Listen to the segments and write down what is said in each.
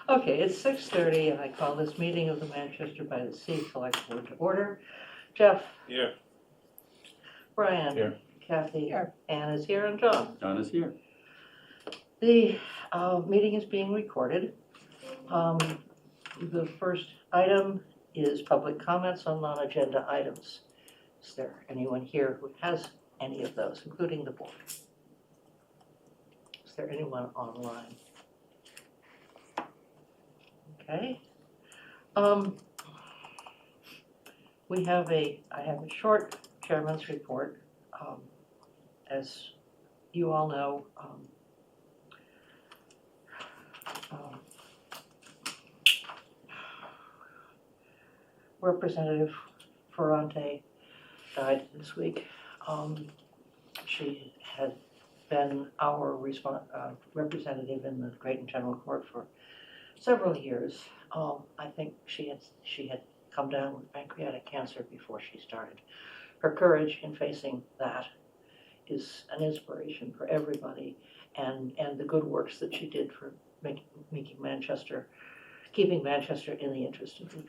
Okay, it's 6:30 and I call this meeting of the Manchester by the Sea Select Board to order. Jeff? Here. Brian? Here. Kathy? Here. Ann is here and John. John is here. The meeting is being recorded. The first item is public comments on non-agenda items. Is there anyone here who has any of those, including the board? Is there anyone online? Okay. I have a short chairman's report. As you all know, Representative Ferrante died this week. She had been our representative in the Great General Court for several years. I think she had come down with pancreatic cancer before she started. Her courage in facing that is an inspiration for everybody, and the good works that she did for keeping Manchester in the interest of the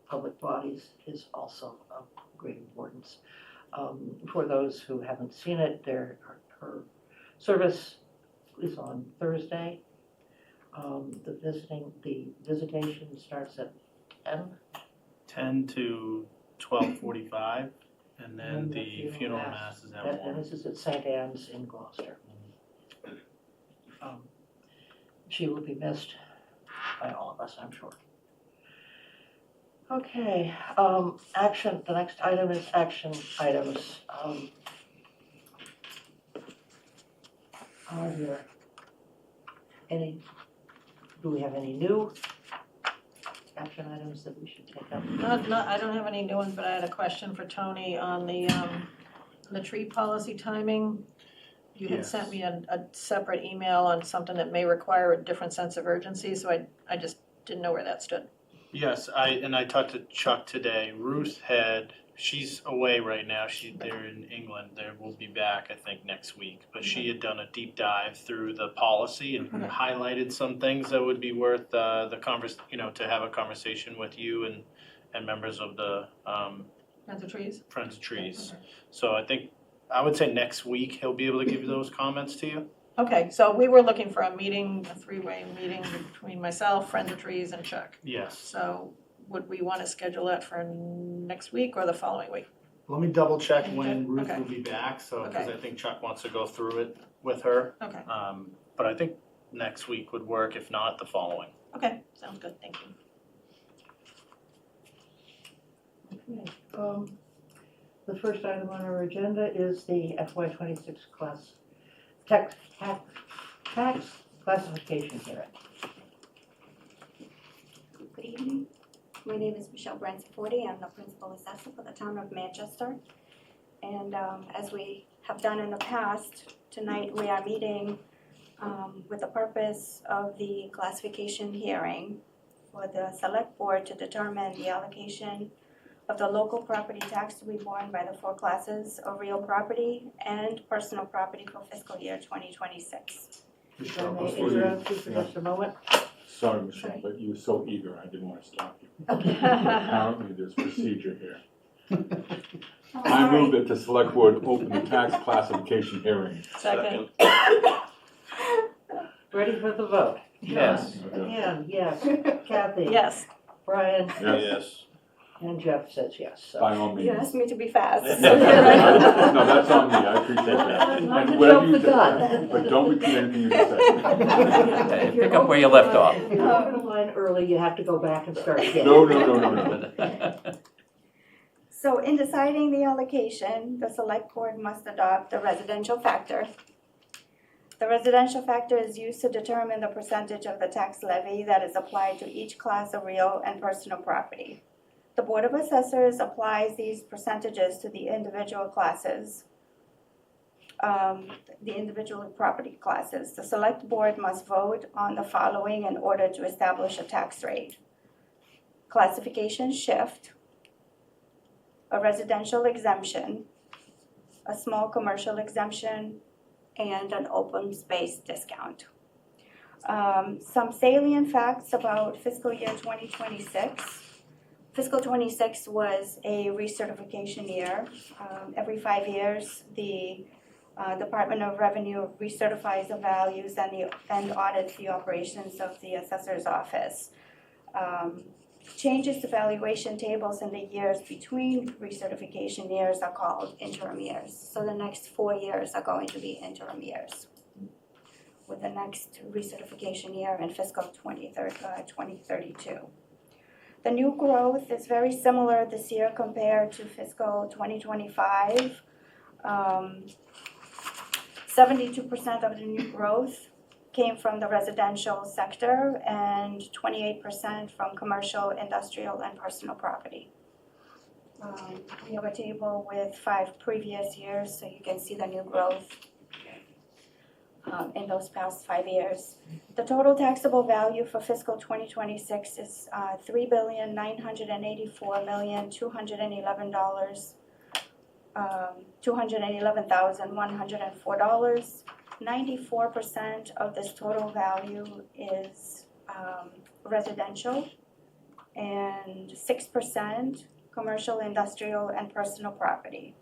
public bodies is also of great importance. For those who haven't seen it, her service is on Thursday. The visitation starts at 10. 10 to 12:45, and then And the funeral mass is at And 1. this is at St. Anne's in Gloucester. She will be missed by all of us, I'm sure. Okay, the next item is action items. Are there do we have any new action items that we should take up? I don't have any new ones, but I had a question for Tony on the tree policy timing. You had Yes. sent me a separate email on something that may require a different sense of urgency, so I just didn't know where that stood. Yes, I talked to Chuck today. She's away right now. They're in England. They will be back, I think, next week. But she had done a deep dive through the policy and Okay. highlighted some things that would be worth to have a conversation with you and members of the Friends of Trees? Friends of Trees. Okay. So I would say next week he'll be able to give those comments to you. Okay, so we were looking for a three-way meeting between myself, Friends of Trees, and Chuck. Yes. So would we want to schedule that for next week or the following week? Let me double check Okay. when Ruth Okay. will be back, because Okay. I think Chuck wants to go through it with her. Okay, But I think next week would work, if not the following. okay, sounds good, thank you. Okay, the first item on our agenda is the FY26 tax classification hearing. Good evening. My name is Michelle Bransforty. I'm the principal assessor for the town of Manchester. And as we have done in the past, tonight we are meeting with the purpose of the classification hearing for the select board to determine the allocation of the local property tax to be borne by the 4 classes of real property and personal property for fiscal year 2026. If I may interrupt you for just a moment. Sorry, Michelle, Okay. but you were so eager, I didn't want to stop you. Okay. Apparently, there's procedure here. Oh, I sorry. move that the select board open the tax classification hearing. Second, Ready for the vote? Yes. John? Ann, yes. Kathy? yes, Brian? Yes, And Jeff says yes, so. by all means. You asked me to be fast. No, that's on me, I appreciate that. Not to And whatever jump you the say, gun. but don't repeat anything you just said. If Pick up where you left off. If you're over the line early, you have to go back and start again. No. So in deciding the allocation, the select board must adopt the residential factor. The residential factor is used to determine the percentage of the tax levy that is applied to each class of real and personal property. The Board of Assessors applies these percentages to the individual classes, the individual property classes. The select board must vote on the following in order to establish a tax rate: classification shift, a residential exemption, a small commercial exemption, and an open space discount. Some salient facts about fiscal year 2026. Fiscal '26 was a recertification year. Every 5 years, the Department of Revenue recertifies the values and audits the operations of the assessor's office. Changes to valuation tables in the years between recertification years are called interim years. So the next 4 years are going to be interim years, with the next recertification year in fiscal 2032. The new growth is very similar this year compared to fiscal 2025. 72% of the new growth came from the residential sector and 28% from commercial, industrial, and personal property. We have a table with 5 previous years, so you can see the new growth in those past 5 years. The total taxable value for fiscal 2026 is $3,984,211,104. 94% of this total value is residential, and 6% commercial, industrial, and personal property.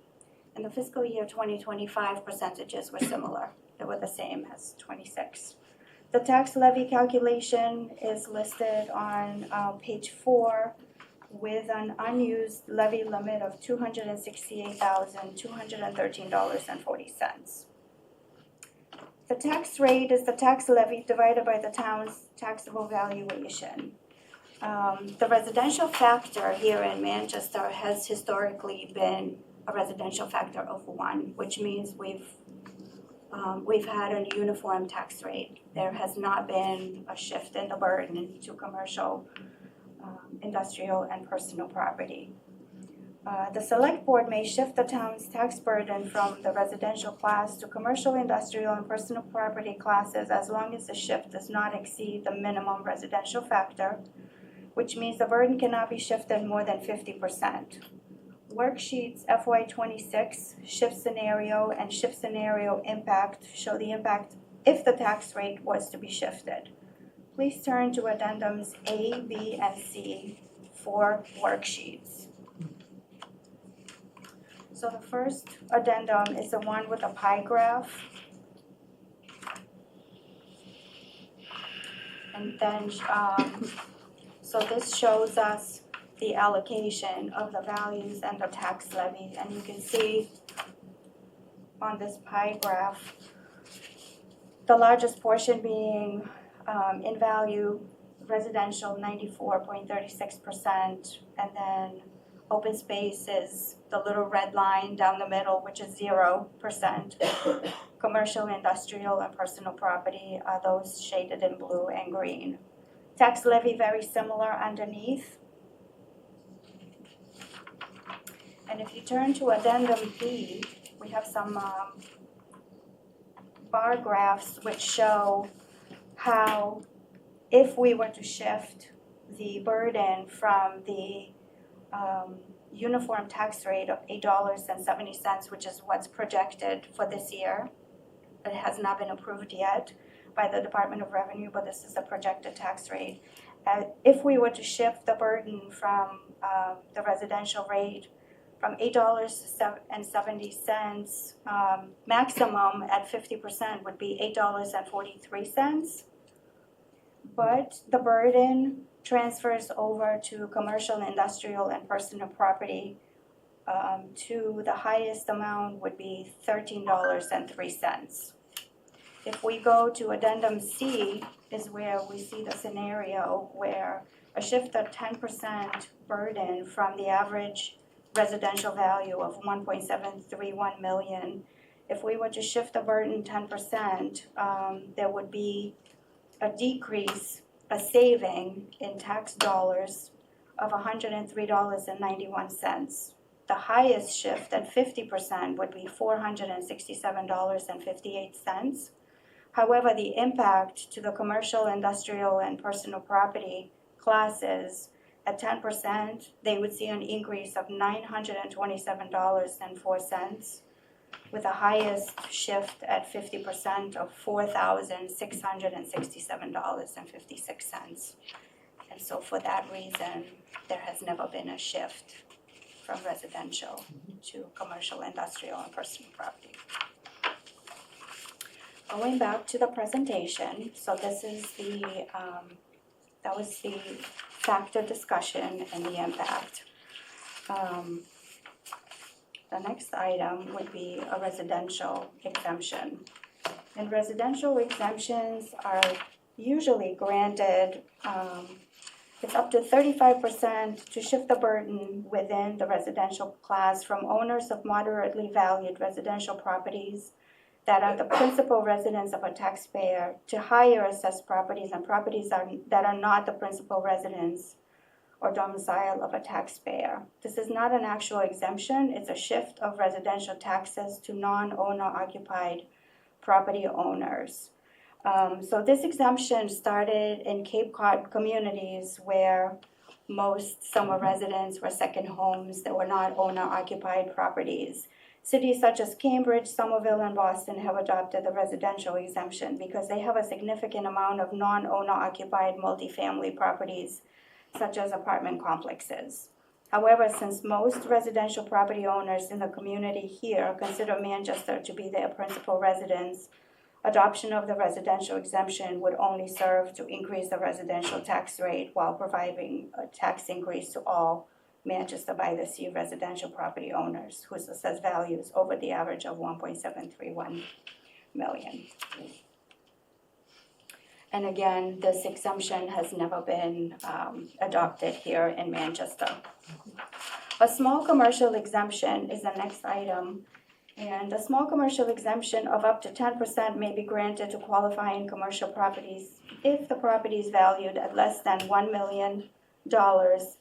In the fiscal year 2025, percentages were similar. They were the same as 26. The tax levy calculation is listed on page 4 with an unused levy limit of $268,213.40. The tax rate is the tax levy divided by the town's taxable valuation. The residential factor here in Manchester has historically been a residential factor of 1, which means we've had a uniform tax rate. There has not been a shift in the burden to commercial, industrial, and personal property. The select board may shift the town's tax burden from the residential class to commercial, industrial, and personal property classes as long as the shift does not exceed the minimum residential factor, which means the burden cannot be shifted more than 50%. Worksheets FY26 shift scenario and shift scenario impact show the impact if the tax rate was to be shifted. Please turn to addendums A, B, and C for worksheets. So the first addendum is the one with a pie graph. And then, so this shows us the allocation of the values and the tax levy. And you can see on this pie graph, the largest portion being in value, residential 94.36%, and then open space is the little red line down the middle, which is 0%. Commercial, industrial, and personal property are those shaded in blue and green. Tax levy very similar underneath. And if you turn to addendum B, we have some bar graphs which show how if we were to shift the burden from the uniform tax rate of $8.70, which is what's projected for this year. It has not been approved yet by the Department of Revenue, but this is the projected tax rate. If we were to shift the burden from the residential rate from $8.70, maximum at 50% would be $8.43. But the burden transfers over to commercial, industrial, and personal property to the highest amount would be $13.03. If we go to addendum C is where we see the scenario where a shift of 10% burden from the average residential value of 1.731 million. If we were to shift the burden 10%, there would be a decrease, a saving in tax dollars of $103.91. The highest shift at 50% would be $467.58. However, the impact to the commercial, industrial, and personal property classes at 10%, they would see an increase of $927.04. with the highest shift at 50% of $4,667.56. And so for that reason, there has never been a shift from residential to commercial, industrial, and personal property. Going back to the presentation, so this is that was the factor discussion and the impact. The next item would be a residential exemption. And residential exemptions are usually granted, it's up to 35% to shift the burden within the residential class from owners of moderately valued residential properties that are the principal residence of a taxpayer to higher assessed properties and properties that are not the principal residence or domicile of a taxpayer. This is not an actual exemption, it's a shift of residential taxes to non-owner occupied property owners. So this exemption started in Cape Cod communities where most summer residents were second homes that were not owner occupied properties. Cities such as Cambridge, Somerville, and Boston have adopted the residential exemption because they have a significant amount of non-owner occupied multifamily properties such as apartment complexes. However, since most residential property owners in the community here consider Manchester to be their principal residence, adoption of the residential exemption would only serve to increase the residential tax rate while providing a tax increase to all Manchester by the Sea residential property owners whose assessed values over the average of 1.731 million. And again, this exemption has never been adopted here in Manchester. A small commercial exemption is the next item, and a small commercial exemption of up to 10% may be granted to qualifying commercial properties if the property is valued at less than $1 million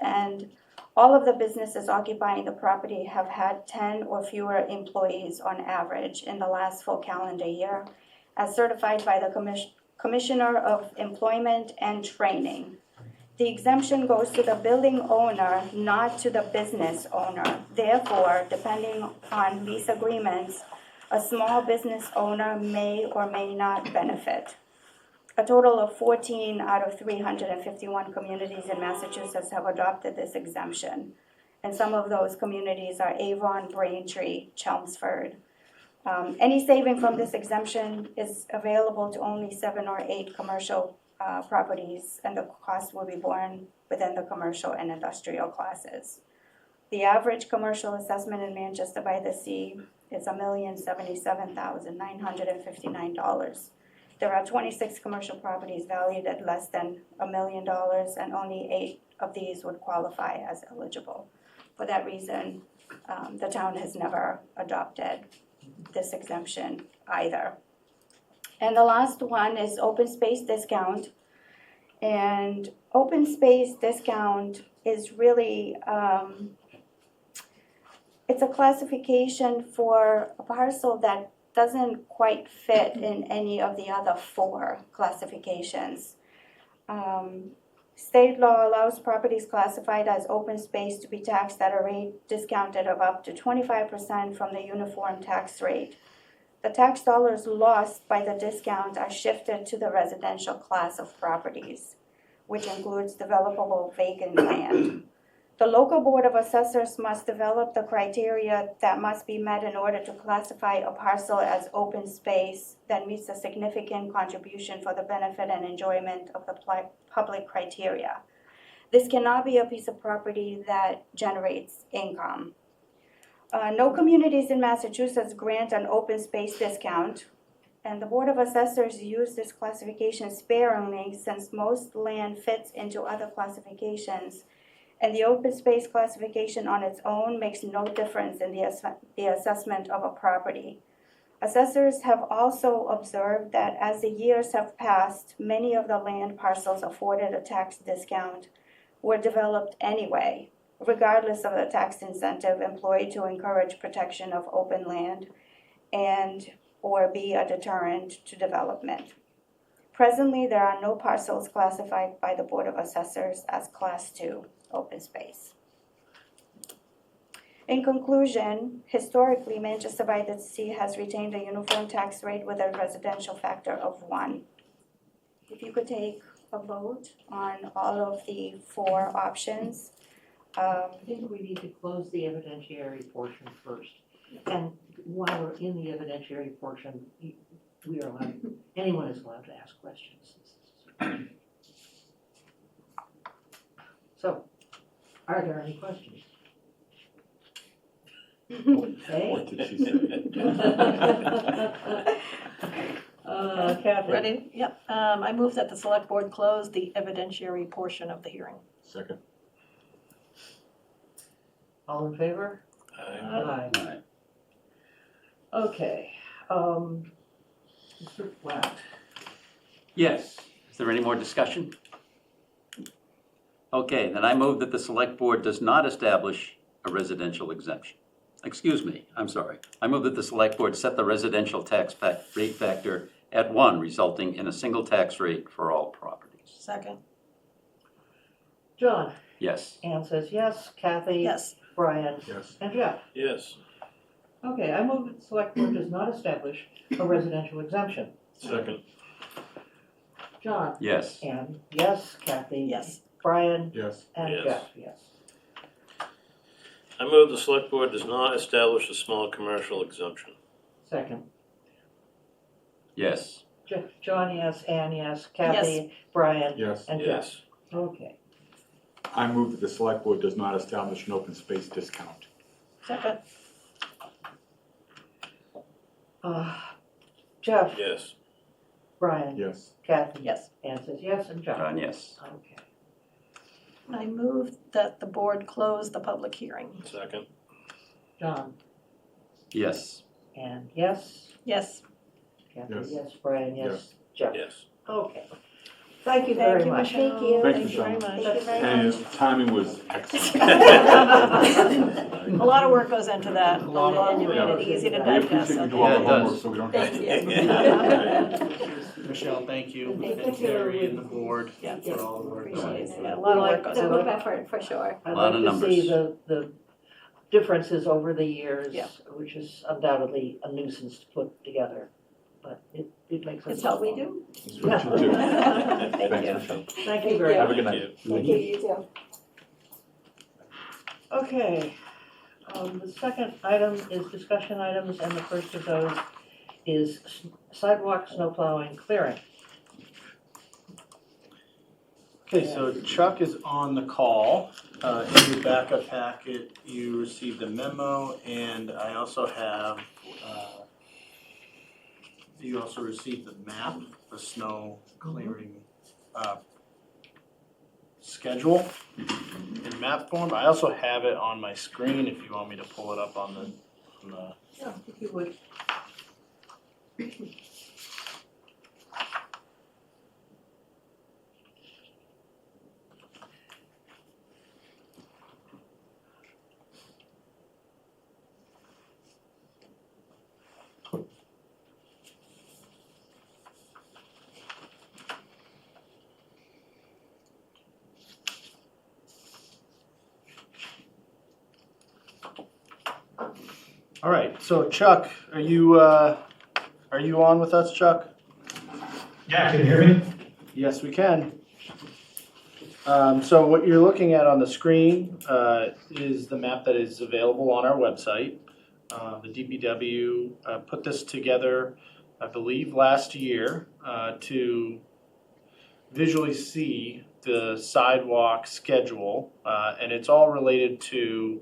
and all of the businesses occupying the property have had 10 or fewer employees on average in the last full calendar year, as certified by the Commissioner of Employment and Training. The exemption goes to the building owner, not to the business owner. Therefore, depending on lease agreements, a small business owner may or may not benefit. A total of 14 out of 351 communities in Massachusetts have adopted this exemption. And some of those communities are Avon, Braintree, Chelmsford. Any saving from this exemption is available to only 7 or 8 commercial properties, and the cost will be borne within the commercial and industrial classes. The average commercial assessment in Manchester by the Sea is $1,077,959. There are 26 commercial properties valued at less than $1 million, and only 8 of these would qualify as eligible. For that reason, the town has never adopted this exemption either. And the last one is open space discount. And open space discount is really, it's a classification for a parcel that doesn't quite fit in any of the other 4 classifications. State law allows properties classified as open space to be taxed at a rate discounted of up to 25% from the uniform tax rate. The tax dollars lost by the discount are shifted to the residential class of properties, which includes developable vacant land. The local board of assessors must develop the criteria that must be met in order to classify a parcel as open space that meets a significant contribution for the benefit and enjoyment of the public criteria. This cannot be a piece of property that generates income. No communities in Massachusetts grant an open space discount, and the Board of Assessors use this classification sparingly since most land fits into other classifications, and the open space classification on its own makes no difference in the assessment of a property. Assessors have also observed that as the years have passed, many of the land parcels afforded a tax discount were developed anyway, regardless of the tax incentive employed to encourage protection of open land and or be a deterrent to development. Presently, there are no parcels classified by the Board of Assessors as Class 2 open space. In conclusion, historically, Manchester by the Sea has retained a uniform tax rate with a residential factor of 1. If you could take a vote on all of the 4 options. I think we need to close the evidentiary portion first. And while we're in the evidentiary portion, we are allowed, anyone is allowed to ask questions. So, are there any questions? Okay. What did she say? Kathy? Ready? Yep. I move that the select board close the evidentiary portion of the hearing. Second. All in favor? Aye. Aye. Okay, Mr. Black. Yes. Is there any more discussion? Okay, then I move that the select board does not establish a residential exemption. Excuse me, I'm sorry. I move that the select board set the residential tax rate factor at 1, resulting in a single tax rate for all properties. Second. John? Yes. Anne says yes. Kathy? Yes. Brian? Yes. And Jeff? Yes. Okay, I move that the select board does not establish a residential exemption. Second. John? Yes. Anne? Yes. Kathy? Yes. Brian? Yes. And Yes. Jeff? Yes. I move the select board does not establish a small commercial exemption. Second. Yes. John, yes. Anne, yes. Kathy? Brian? Yes. And Jeff? Yes. Okay. I move that the select board does not establish an open space discount. Second. Jeff? Yes. Brian? Yes. Kathy? Yes. Anne says yes. And John? John, yes. Okay. I move that the board close the public hearing. Second. John? Yes. Anne, yes. Yes. Kathy? Yes. Yes. Brian? Yes. Jeff? Yes. Okay. Thank you very Thank you, much. Michelle. Thank you. Thanks, Thank you very Michelle. much. Thank you very And much. timing was excellent. A lot of work goes into that, A lot of and you made work. it easy to We digest. appreciate you doing Yeah, all it the homework does. so we don't have to. Michelle, thank you, Thank and you. Terry and the board Yeah. for all the work. Appreciate it. done. Yeah, a lot of work goes It's a into group it. effort, for sure. I'd Lot like of to see numbers. the differences over the years, Yeah. which is undoubtedly a nuisance to put together, but it makes us. It's what we do. That's what you do. Thank Thanks, you. Michelle. Thank you very Have a much. good night. Thank you, you too. Okay, the second item is discussion items, and the first of those is sidewalk snow plowing clearing. Okay, so Chuck is on the call. In your backup packet, you received a memo, and I also have, you also received the map, the snow clearing schedule in map form. I also have it on my screen if you want me to pull it up on the Yeah, if you would. All right, so Chuck, are you on with us, Chuck? Yeah, can you hear me? Yes, we can. So what you're looking at on the screen is the map that is available on our website. The DPW put this together, I believe, last year to visually see the sidewalk schedule, and it's all related to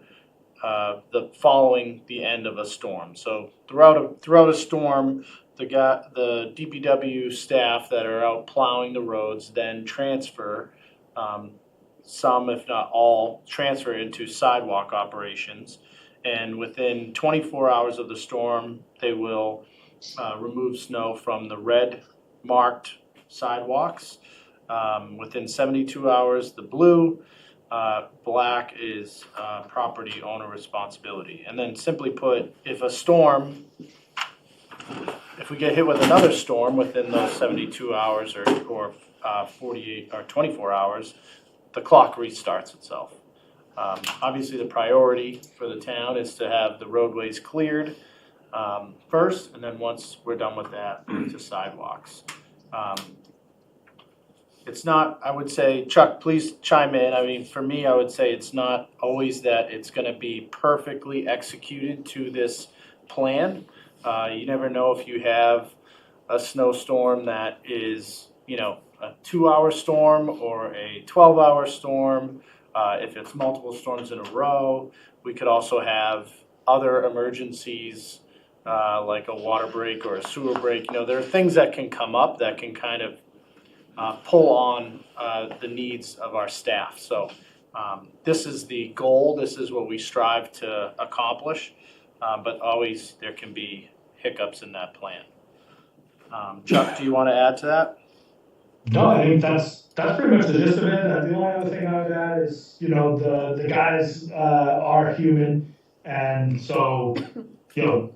the following the end of a storm. So throughout a storm, the DPW staff that are out plowing the roads then transfer, some if not all, transfer into sidewalk operations. And within 24 hours of the storm, they will remove snow from the red marked sidewalks. Within 72 hours, the blue. Black is property owner responsibility. And then simply put, if we get hit with another storm within those 72 hours or 48 or 24 hours, the clock restarts itself. Obviously, the priority for the town is to have the roadways cleared first, and then once we're done with that, to sidewalks. It's not, I would say, Chuck, please chime in. I mean, for me, I would say it's not always that it's gonna be perfectly executed to this plan. You never know if you have a snowstorm that is, you know, a 2-hour storm or a 12-hour storm. If it's multiple storms in a row, we could also have other emergencies, like a water break or a sewer break. You know, there are things that can come up that can kind of pull on the needs of our staff. So this is the goal, this is what we strive to accomplish, but always there can be hiccups in that plan. Chuck, do you want to add to that? No, I think that's pretty much the gist of it. The only other thing I would add is, you know, the guys are human, and so, you know,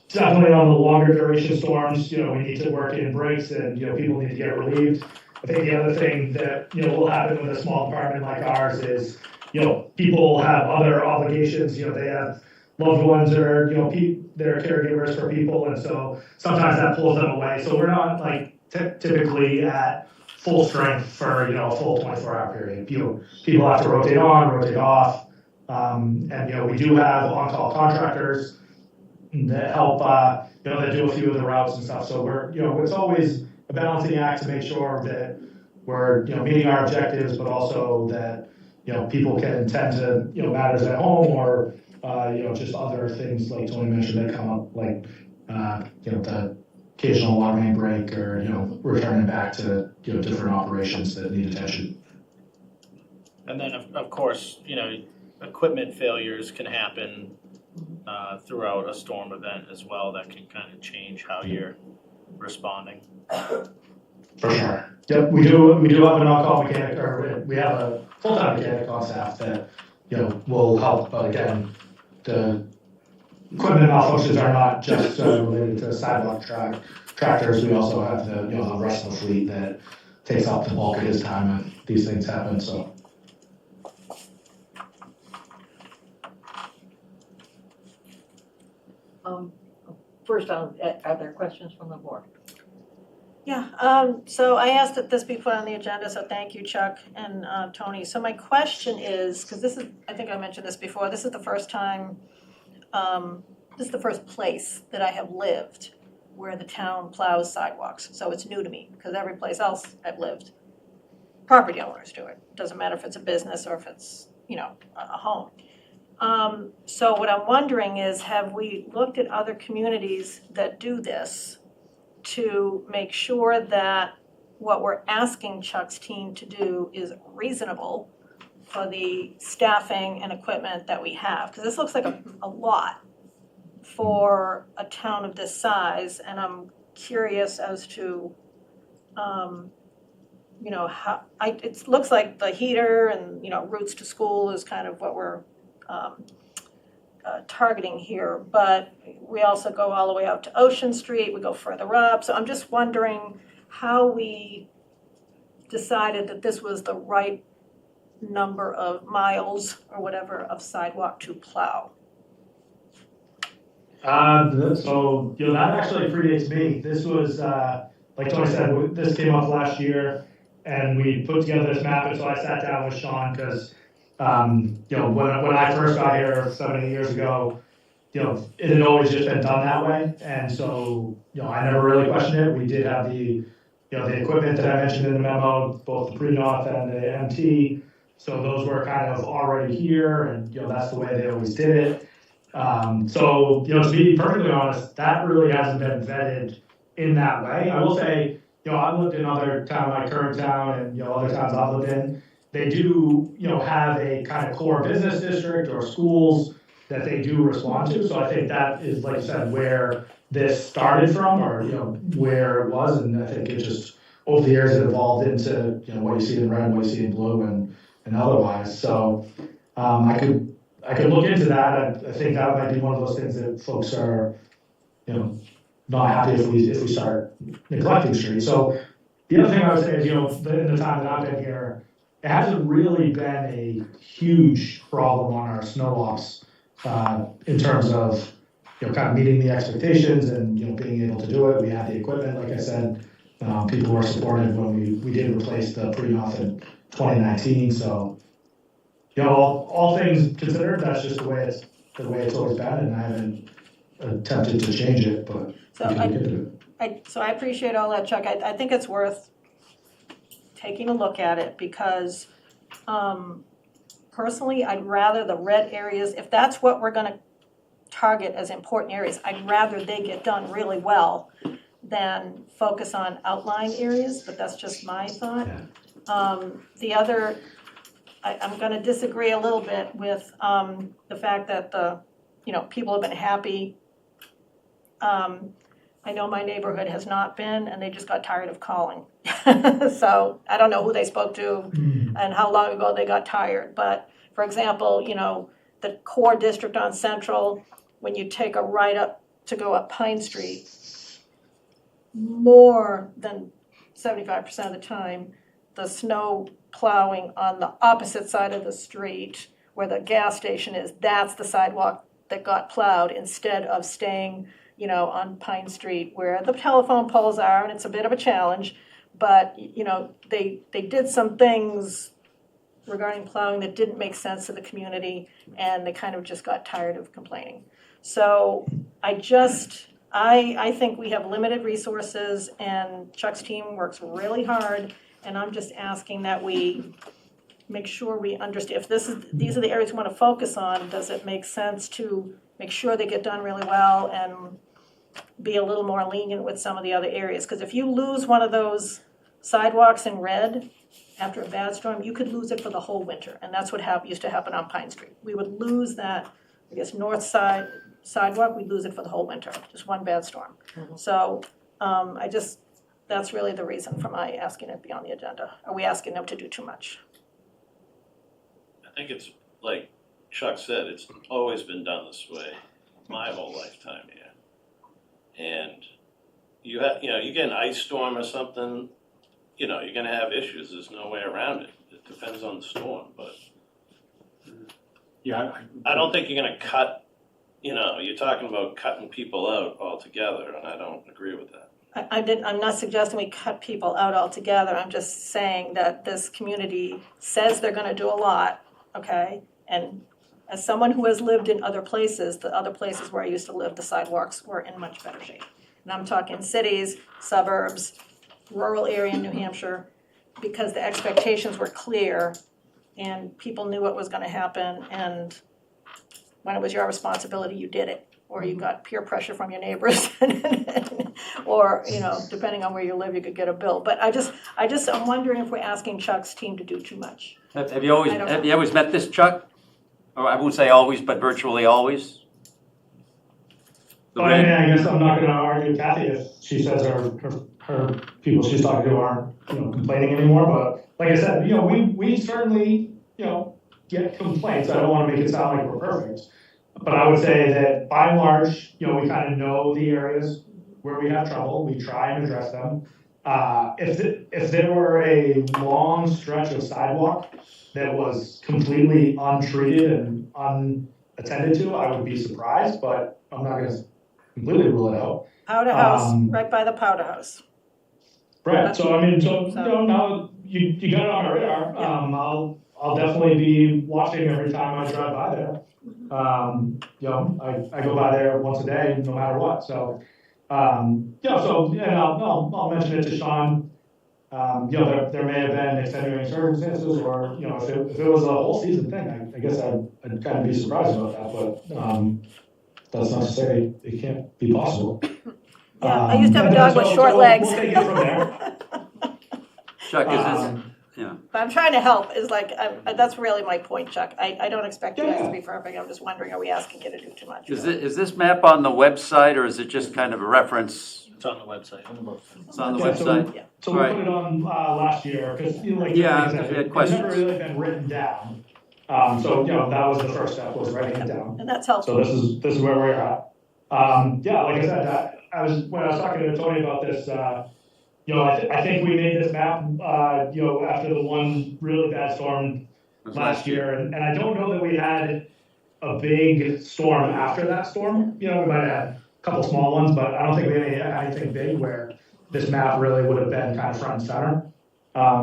definitely on the longer duration storms, you know, we need to work in breaks and, you know, people need to get relieved. I think the other thing that, you know, will happen with a small department like ours is, you know, people have other obligations, you know, they have loved ones or, you know, they're caregivers for people, and so sometimes that pulls them away. So we're not like typically at full strength for, you know, a full 24-hour period. You know, people have to rotate on, rotate off, and, you know, we do have on-call contractors that help, you know, that do a few of the routes and stuff. So we're, you know, it's always a balancing act to make sure that we're, you know, meeting our objectives, but also that, you know, people can tend to, you know, matters at home or, you know, just other things like Tony mentioned that come up, like, you know, the occasional water main break or, you know, returning back to, you know, different operations that need attention. And then, of course, you know, equipment failures can happen throughout a storm event as well that can kind of change how you're responding. For sure. Yep, we do have an on-call mechanic, or we have a full-time mechanic on staff that, you know, will help, but again, the equipment malfunctions are not just related to sidewalk tractors. We also have the, you know, the rest of the fleet that takes up the bulk of his time when these things happen, so. First, are there questions from the board? Yeah, so I asked that this be put on the agenda, so thank you, Chuck and Tony. So my question is, because this is, I think I mentioned this before, this is the first time, this is the first place that I have lived where the town plows sidewalks. So it's new to me, because every place else I've lived, property owners do it. Doesn't matter if it's a business or if it's, you know, a home. So what I'm wondering is, have we looked at other communities that do this to make sure that what we're asking Chuck's team to do is reasonable for the staffing and equipment that we have? Because this looks like a lot for a town of this size, and I'm curious as to, you know, how, it looks like the heater and, you know, routes to school is kind of what we're targeting here, but we also go all the way out to Ocean Street, we go further up, so I'm just wondering how we decided that this was the right number of miles or whatever of sidewalk to plow. So, you know, that actually predates me. This was, like Tony said, this came up last year, and we put together this map, and so I sat down with Sean, because you know, when I first got here 7 or 8 years ago, you know, it had always just been done that way, and so, you know, I never really questioned it. We did have the, you know, the equipment that I mentioned in the memo, both the pre-auth and the MT, so those were kind of already here, and, you know, that's the way they always did it. So, you know, to be perfectly honest, that really hasn't been vetted in that way. I will say, you know, I've lived in other towns, my current town, and, you know, other towns I've lived in. They do, you know, have a kind of core business district or schools that they do respond to. So I think that is, like I said, where this started from, or, you know, where it was. And I think it just, over the years, it evolved into, you know, what you see in red, what you see in blue, and otherwise. So I could look into that. I think that might be one of those things that folks are, you know, not happy if we start neglecting streets. So the other thing I would say is, you know, in the time that I've been here, it hasn't really been a huge problem on our snow offs, in terms of, kind of meeting the expectations and, being able to do it. We had the equipment, like I said, people were supportive when we did replace the pre-off in 2019, so, all things considered, that's just the way it's always been, and I haven't attempted to change it, but So we can look into it. So I appreciate all that, Chuck. I think it's worth taking a look at it because personally, I'd rather the red areas, if that's what we're gonna target as important areas, I'd rather they get done really well than focus on outlying areas, but that's just my thought. The other, I'm gonna disagree a little bit with the fact that people have been happy. I know my neighborhood has not been, and they just got tired of calling. So I don't know who they spoke to and how long ago they got tired. But for example, the core district on Central, when you take a right up to go up Pine Street, more than 75% of the time, the snow plowing on the opposite side of the street where the gas station is, that's the sidewalk that got plowed instead of staying on Pine Street where the telephone poles are, and it's a bit of a challenge, but, they did some things regarding plowing that didn't make sense to the community, and they kind of just got tired of complaining. So I think we have limited resources, and Chuck's team works really hard, and I'm just asking that we make sure we understand, if these are the areas we want to focus on, does it make sense to make sure they get done really well and be a little more lenient with some of the other areas? Because if you lose one of those sidewalks in red after a bad storm, you could lose it for the whole winter, and that's what used to happen on Pine Street. We would lose that, north side sidewalk, we'd lose it for the whole winter, just one bad storm. So that's really the reason for my asking it to be on the agenda. Are we asking them to do too much? I think it's like Chuck said, it's always been done this way my whole lifetime here. And you get an ice storm or something, you're gonna have issues. There's no way around it. It depends on the storm, but Yeah, I don't think you're gonna cut, you're talking about cutting people out altogether, and I don't agree with that. I'm not suggesting we cut people out altogether. I'm just saying that this community says they're gonna do a lot, okay? And as someone who has lived in other places, the other places where I used to live, the sidewalks were in much better shape. And I'm talking cities, suburbs, rural area in New Hampshire, because the expectations were clear and people knew what was gonna happen, and when it was your responsibility, you did it. Or you got peer pressure from your neighbors, or, depending on where you live, you could get a bill. But I'm wondering if we're asking Chuck's team to do too much. Have you always met this Chuck? Or I won't say always, but virtually always? But I mean, I guess I'm not gonna argue with Kathy if she says her people she's talking to aren't, complaining anymore, but like I said, we certainly, get complaints. I don't wanna make it sound like we're perfect. But I would say that by and large, we kind of know the areas where we have trouble, we try and address them. If there were a long stretch of sidewalk that was completely untreated and unattended to, I would be surprised, but I'm not gonna completely rule it out. Powder House, right by the Powder House. Right, so I mean, now you got it on our radar. I'll definitely be watching every time I drive by there. I go by there once a day, no matter what, so. And I'll mention it to Sean. There may have been extenuating circumstances, or, if it was a whole season thing, I guess I'd kind of be surprised about that, but that's not to say it can't be possible. Yeah, I used to have a dog with short legs. We'll take it from there. Chuck, is this, yeah. But I'm trying to help, that's really my point, Chuck. I don't expect you guys to be perfect, I'm just wondering, are we asking you to do too much? Is this map on the website, or is it just kind of a reference? It's on the website. It's on the Yeah, website? So we Right. put it on last year, because, Yeah, like I said, I had it's questions. never really been written down. So, that was the first step, was writing it down. And that's helpful. So this is where we're at. Like I said, when I was talking to Tony about this, you know, I think we made this map, you know, after the one really bad storm It was last year, and I don't know that we had a big storm after that storm. You know, we might have had a couple small ones, but I don't think we had anything big where this map really would have been kind of front and center.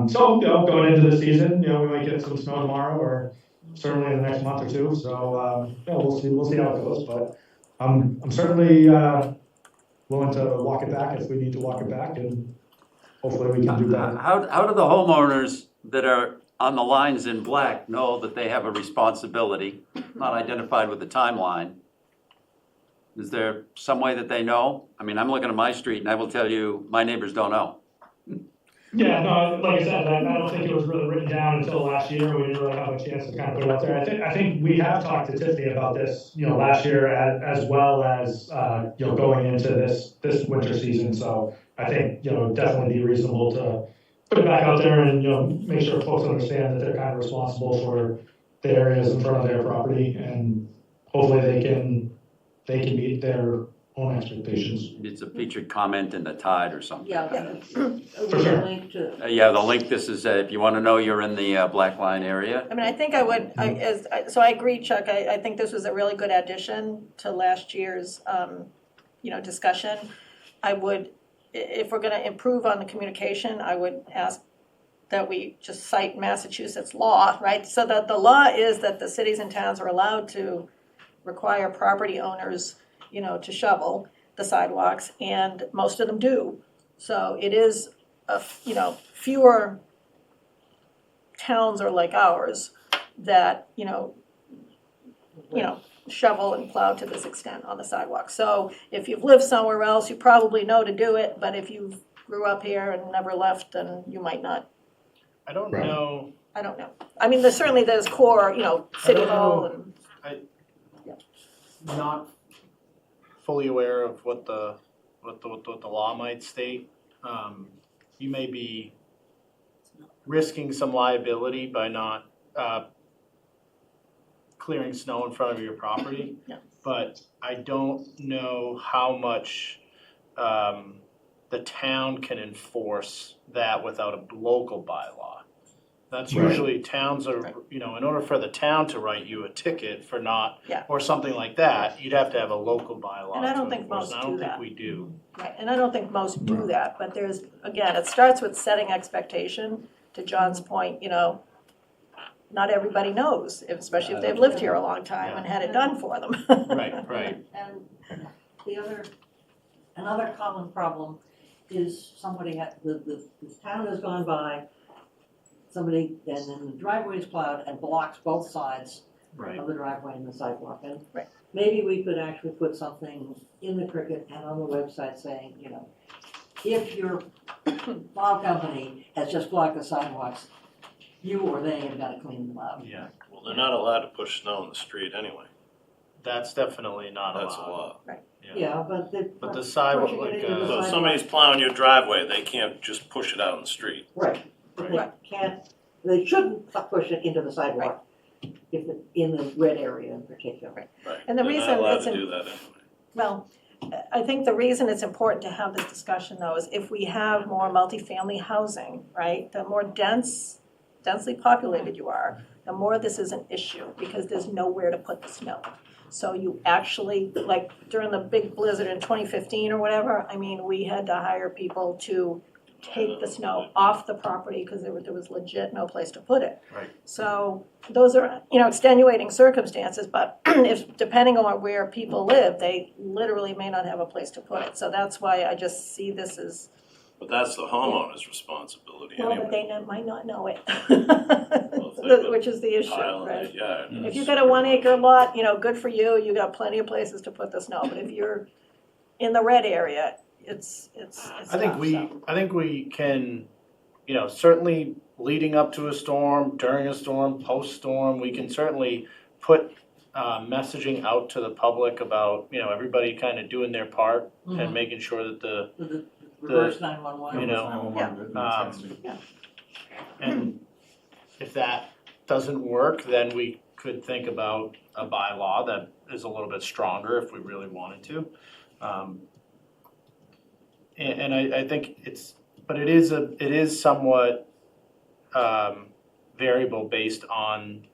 So, you know, going into the season, you know, we might get some snow tomorrow or certainly in the next month or two. So, yeah, we'll see how it goes. But I'm certainly willing to walk it back if we need to walk it back, and hopefully we can do better. How do the homeowners that are on the lines in black know that they have a responsibility, not identified with the timeline? Is there some way that they know? I mean, I'm looking at my street and I will tell you, my neighbors don't know. Yeah, no, like I said, I don't think it was really written down until last year. We didn't really have a chance to kind of put it out there. I think we have talked to Tiffany about this, you know, last year as well as, you know, going into this winter season. So I think, you know, definitely be reasonable to put it back out there and, you know, make sure folks understand that they're kind of responsible for the areas in front of their property, and hopefully they can meet their own expectations. It's a featured comment in the Tide or something. Yeah. For sure. Link to, Yeah, the link, this is, if you want to know you're in the black line area. I mean, I think I would, so I agree, Chuck, I think this was a really good addition to last year's, you know, discussion. I would, if we're gonna improve on the communication, I would ask that we just cite Massachusetts law, right? So that the law is that the cities and towns are allowed to require property owners, you know, to shovel the sidewalks, and most of them do. So it is, you know, fewer towns are like ours that, you know, shovel and plow to this extent on the sidewalk. So if you've lived somewhere else, you probably know to do it, but if you grew up here and never left, then you might not. I don't Right. know, I don't know. I mean, there's core, you know, City don't Hall know. and. not fully aware of what the law might state. You may be risking some liability by not clearing snow in front of your property. Yeah. But I don't know how much the town can enforce that without a local bylaw. That's Right. usually towns are, Right. you know, in order for the town to write you a ticket for not, Yeah. or something like that, you'd have to have a local bylaw And I don't to think enforce. most I do don't that. think we do. Right, and I don't think most do that, but there's, again, it starts with setting expectation. To John's point, you know, not everybody knows, especially if they've lived here a long time and had it done for them. Right. and another common problem is somebody the town has gone by, somebody, and then the driveway is plowed and blocks both sides Right. of the driveway and the sidewalk. And Right. maybe we could actually put something in the Cricket and on the website saying, you know, if your plow company has just blocked the sidewalks, you or they have got to clean them up. Yeah, Well, they're not allowed to push snow in the street anyway. that's definitely not allowed. That's a law. Yeah, but But the sidewalk, pushing it like, into the So if sidewalk. somebody's plowing your driveway, they can't just push it out in the street. Right, Right. they shouldn't push it into the sidewalk if it, in the red area in particular. Right. And the They're reason not allowed it's to in- do that anyway. Well, I think the reason it's important to have this discussion though is if we have more multifamily housing, right? The more densely populated you are, the more this is an issue because there's nowhere to put the snow. So you actually, like during the big blizzard in 2015 or whatever, I mean, we had to hire people to take the snow off the property because there was legit no place to put it. Right. So those are, you know, extenuating circumstances, but if, depending on where people live, they literally may not have a place to put it. So that's why I just see this as, But that's the homeowner's responsibility well, anyway. but they might not know it. if they put Which is the issue, Pile in right? their yard. If you've got a 1 acre lot, you know, good for you, you got plenty of places to put the snow, but if you're in the red area, it's I think tough, we, so. I think we can, you know, certainly leading up to a storm, during a storm, post-storm, we can certainly put messaging out to the public about, you know, everybody kind of doing their part and making sure that the, The reverse 911. you know, and if that doesn't work, then we could think about a bylaw that is a little bit stronger if we really wanted to. And I think it's But it is somewhat variable based on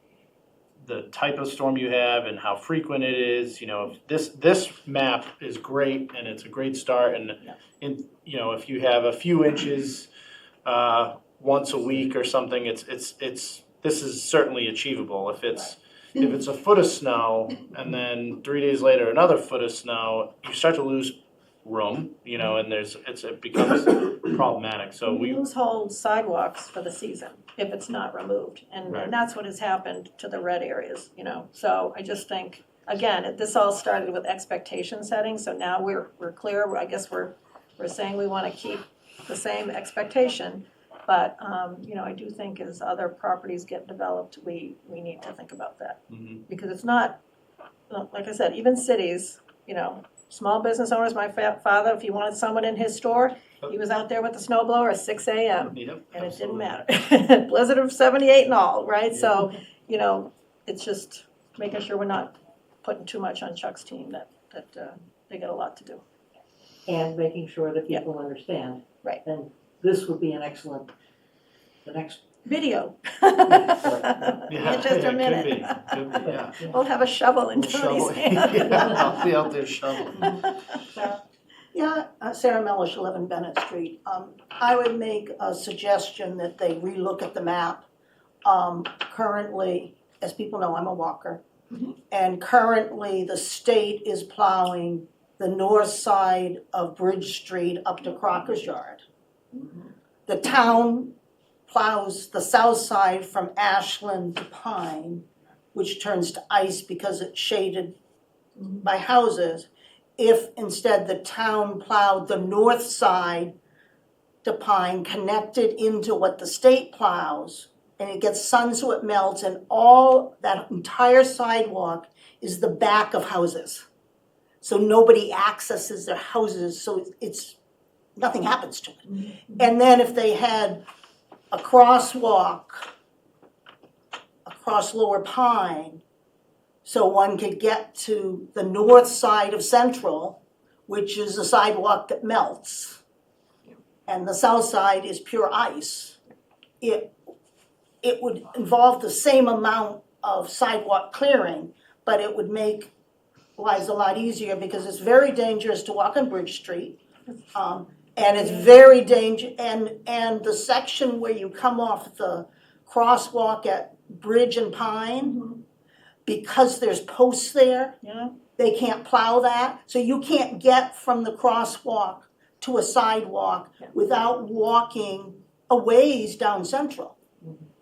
the type of storm you have and how frequent it is. You know, if this map is great and it's a great start, and if you have a few inches once a week or something, this is certainly achievable. If it's a foot of snow and then 3 days later another foot of snow, you start to lose room, and it becomes problematic. So We we lose whole sidewalks for the season if it's not removed, and Right. that's what has happened to the red areas, So I just think, again, this all started with expectation setting, so now we're clear. I guess we're saying we want to keep the same expectation, but, I do think as other properties get developed, we need to think about that. Mhm. Because it's not, like I said, even cities, small business owners, my father, if he wanted someone in his store, he was out there with the snow blower at 6 a.m. Yep, And it didn't absolutely. matter. Blizzard of 78 and all, right? So, it's just making sure we're not putting too much on Chuck's team, that they got a lot to do. And making sure that people understand. Right. And this would be the next. Video. Yeah, Just a it could minute. be, yeah. We'll have a shovel in We'll Tony's shovel. hand. Yeah, I'll be out there shoveling. Yeah, Sarah Mellish, 11 Bennett Street. I would make a suggestion that they relook at the map. Currently, as people know, I'm a walker. And currently, the state is plowing the north side of Bridge Street up to Crocker's Yard. The town plows the south side from Ashland to Pine, which turns to ice because it's shaded by houses. If instead the town plowed the north side to Pine, connected into what the state plows, and it gets sun so it melts, and all that entire sidewalk is the back of houses. So nobody accesses their houses, so it's nothing happens to it. And then if they had a crosswalk across Lower Pine, so one could get to the north side of Central, which is a sidewalk that melts, and the south side is pure ice. It would involve the same amount of sidewalk clearing, but it would make lives a lot easier because it's very dangerous to walk on Bridge Street. And it's very dangerous, and the section where you come off the crosswalk at Bridge and Pine, because there's posts there, they can't plow that. So you can't get from the crosswalk to a sidewalk without walking a ways down Central.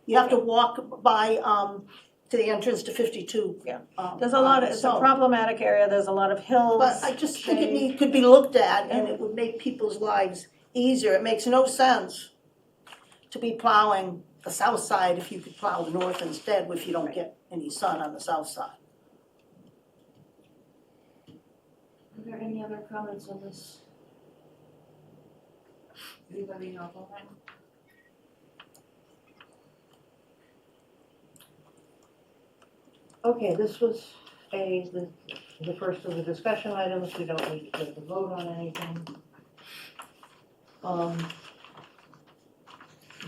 You have to walk by, to the entrance to 52. There's a lot of, it's a problematic area, there's a lot of hills. But I just think shade. it could be looked at, and it would make people's lives easier. It makes no sense to be plowing the south side if you could plow the north instead, if you don't get any sun on the south side. Are there any other comments on this? Anybody know about that? Okay, this was the first of the discussion items. We don't need to take a vote on anything.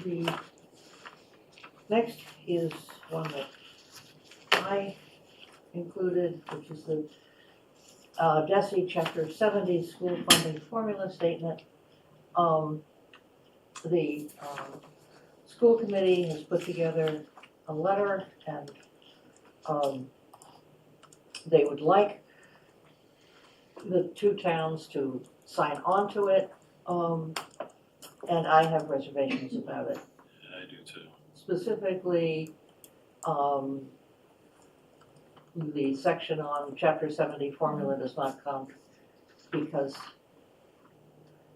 The next is one that I included, which is the DESI Chapter 70 School Funding Formula Statement. The school committee has put together a letter, and they would like the two towns to sign on to it, and I have reservations about it. I do too. Specifically, the section on Chapter 70 formula does not count because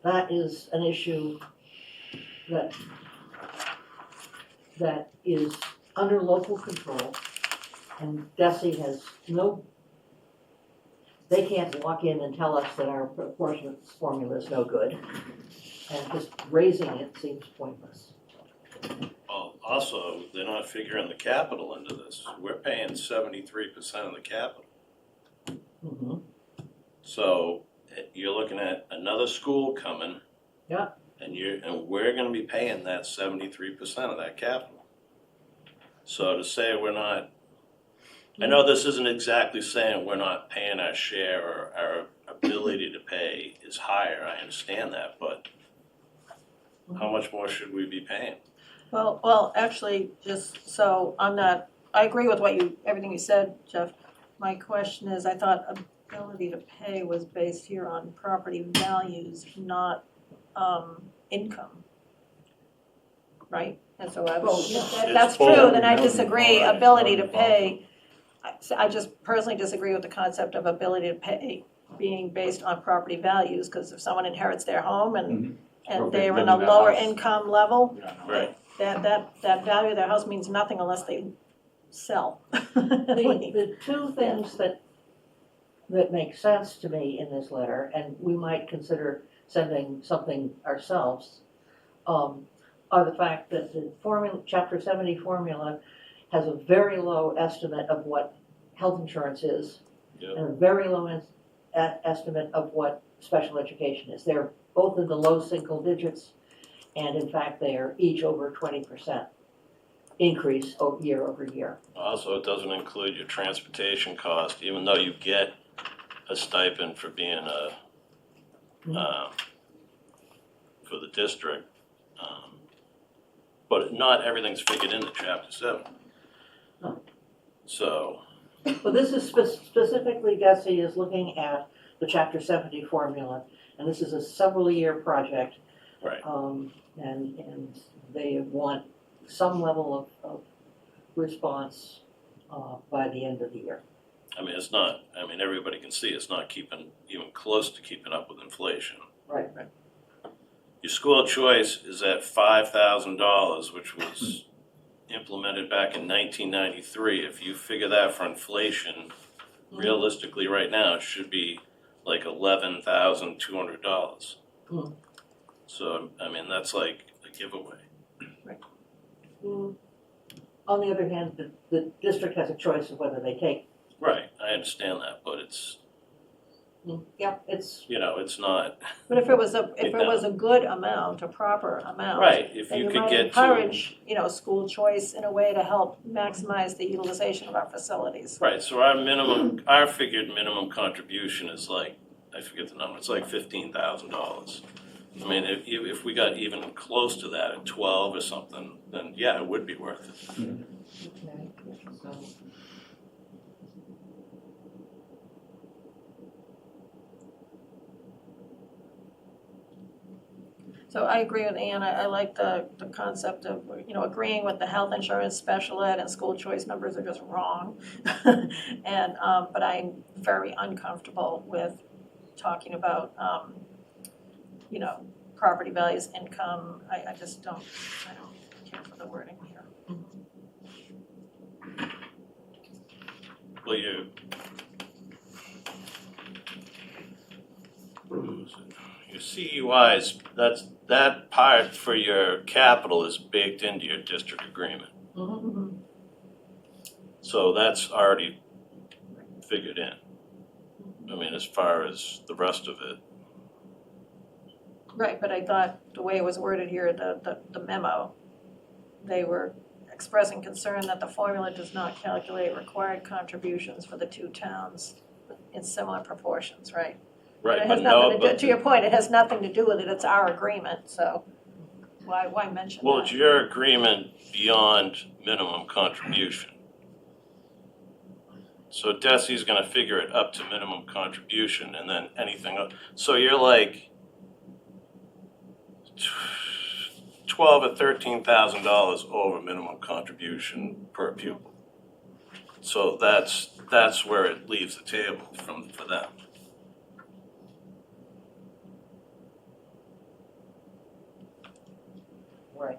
that is an issue that is under local control, and DESI has they can't walk in and tell us that our apportionment formula is no good, and just raising it seems pointless. Well, also, they're not figuring the capital into this. We're paying 73% of the capital. Mm-hmm. So you're looking at another school coming. Yeah. and we're gonna be paying that 73% of that capital. So to say we're not, I know this isn't exactly saying we're not paying our share or our ability to pay is higher, I understand that, but how much more should we be paying? Well, actually, just so I'm not, I agree with everything you said, Jeff. My question is, I thought ability to pay was based here on property values, not income. Right? And so I was, if that's true, then I disagree, ability to pay. I just personally disagree with the concept of ability to pay being based on property values, because if someone inherits their home and they're in Live a in that lower house. income level, Yeah, no. Right. that value of their house means nothing unless they sell. The two things that make sense to me in this letter, and we might consider sending something ourselves, are the fact that the formula, Chapter 70 formula has a very low estimate of what health insurance is, Yeah. and a very low estimate of what special education is. They're both in the low single digits, and in fact, they are each over 20% increase year over year. Also, it doesn't include your transportation cost, even though you get a stipend for being for the district. But not everything's figured into Chapter 7. No. So, Well, this is specifically, Desi is looking at the Chapter 70 formula, and this is a several-year project. right, And they want some level of response by the end of the year. I mean, it's not, I mean, everybody can see it's not keeping, even close to keeping up with inflation. Right. Your school choice is at $5,000, which was implemented back in 1993. If you figure that for inflation, realistically right now, it should be like $11,200. Mm. So, I mean, that's like a giveaway. On the other hand, the district has a choice of whether they take. Right, I understand that, but it's, Yeah, it's, you know, it's not, But if it was a good amount, a proper amount. right, if Then you you could might get to. encourage, school choice in a way to help maximize the utilization of our facilities. Right, so our figured minimum contribution is like, I forget the number, it's like $15,000. I mean, if we got even close to that at 12 or something, then yeah, it would be worth it. So I agree with Ann, I like the concept of, agreeing with the health insurance, special ed, and school choice numbers are just wrong. And, but I'm very uncomfortable with talking about, property values, income, I just don't care for the wording here. Well, your CUIs, that part for your capital is baked into your district agreement. mhm. So that's already figured in. I mean, as far as the rest of it. Right, but I thought the way it was worded here, the memo, they were expressing concern that the formula does not calculate required contributions for the two towns in similar proportions, right? Right, It but has nothing no, to do, but, to your point, it has nothing to do with it, it's our agreement, so why mention that? well, it's your agreement beyond minimum contribution. So Desi's gonna figure it up to minimum contribution and then anything else. So you're like $12,000 or $13,000 over minimum contribution per pupil. So that's where it leaves the table for them. Right.